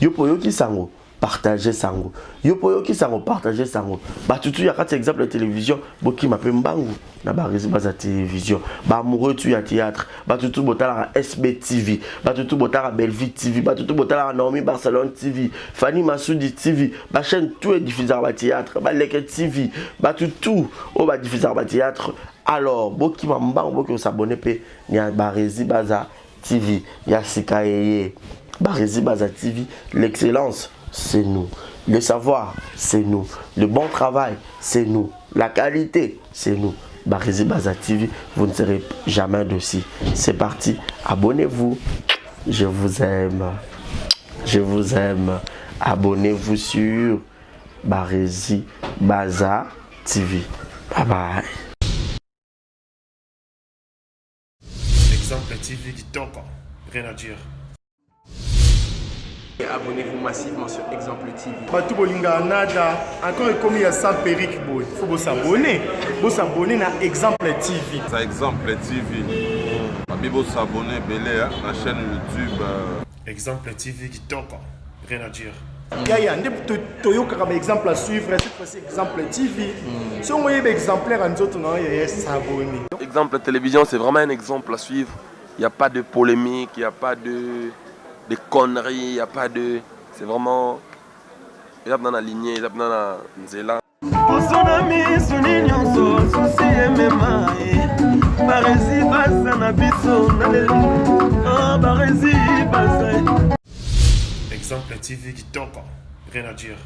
Yopoyo qui sango, partagez sango. Yopoyo qui sango, partagez sango. Bah tout y a quatre exemples de télévision, boki m'appelle Mbangu, na Barezi Baza télévision. Bah amoureux tu y a théâtre, bah tout botala SB TV, bah tout botala Belleville TV, bah tout botala Naomi Barcelone TV, Fanny Massoudi TV, bah chaîne tout est diffusé à théâtre, bah Leke TV, bah tout, oh bah diffusé à théâtre. Alors, boki mamba, boki s'abonner pe, il y a Barezi Baza TV, il y a Sikaye, Barezi Baza TV, l'excellence, c'est nous. Le savoir, c'est nous. Le bon travail, c'est nous. La qualité, c'est nous. Barezi Baza TV, vous ne serez jamais dessus. C'est parti, abonnez-vous. Je vous aime. Abonnez-vous sur Barezi Baza TV. Bye bye.
Exemple TV du Toka, rien à dire.
Abonnez-vous massivement sur Exemple TV.
Batou bolinga nada, encore comme il y a 100 périques, il faut vous s'abonner. Vous s'abonner à Exemple TV.
Ça Exemple TV. Vous s'abonner belé à la chaîne YouTube.
Exemple TV du Toka, rien à dire.
Yaya, Toyoka comme exemple à suivre, cette fois-ci Exemple TV. Si on voit exemplaire en autres, il s'abonner.
Exemple télévision, c'est vraiment un exemple à suivre. Il n'y a pas de polémique, il n'y a pas de conneries, il n'y a pas de... C'est vraiment... Il y a dans la lignée, il y a dans la nzela.
Exemple TV du Toka, rien à dire.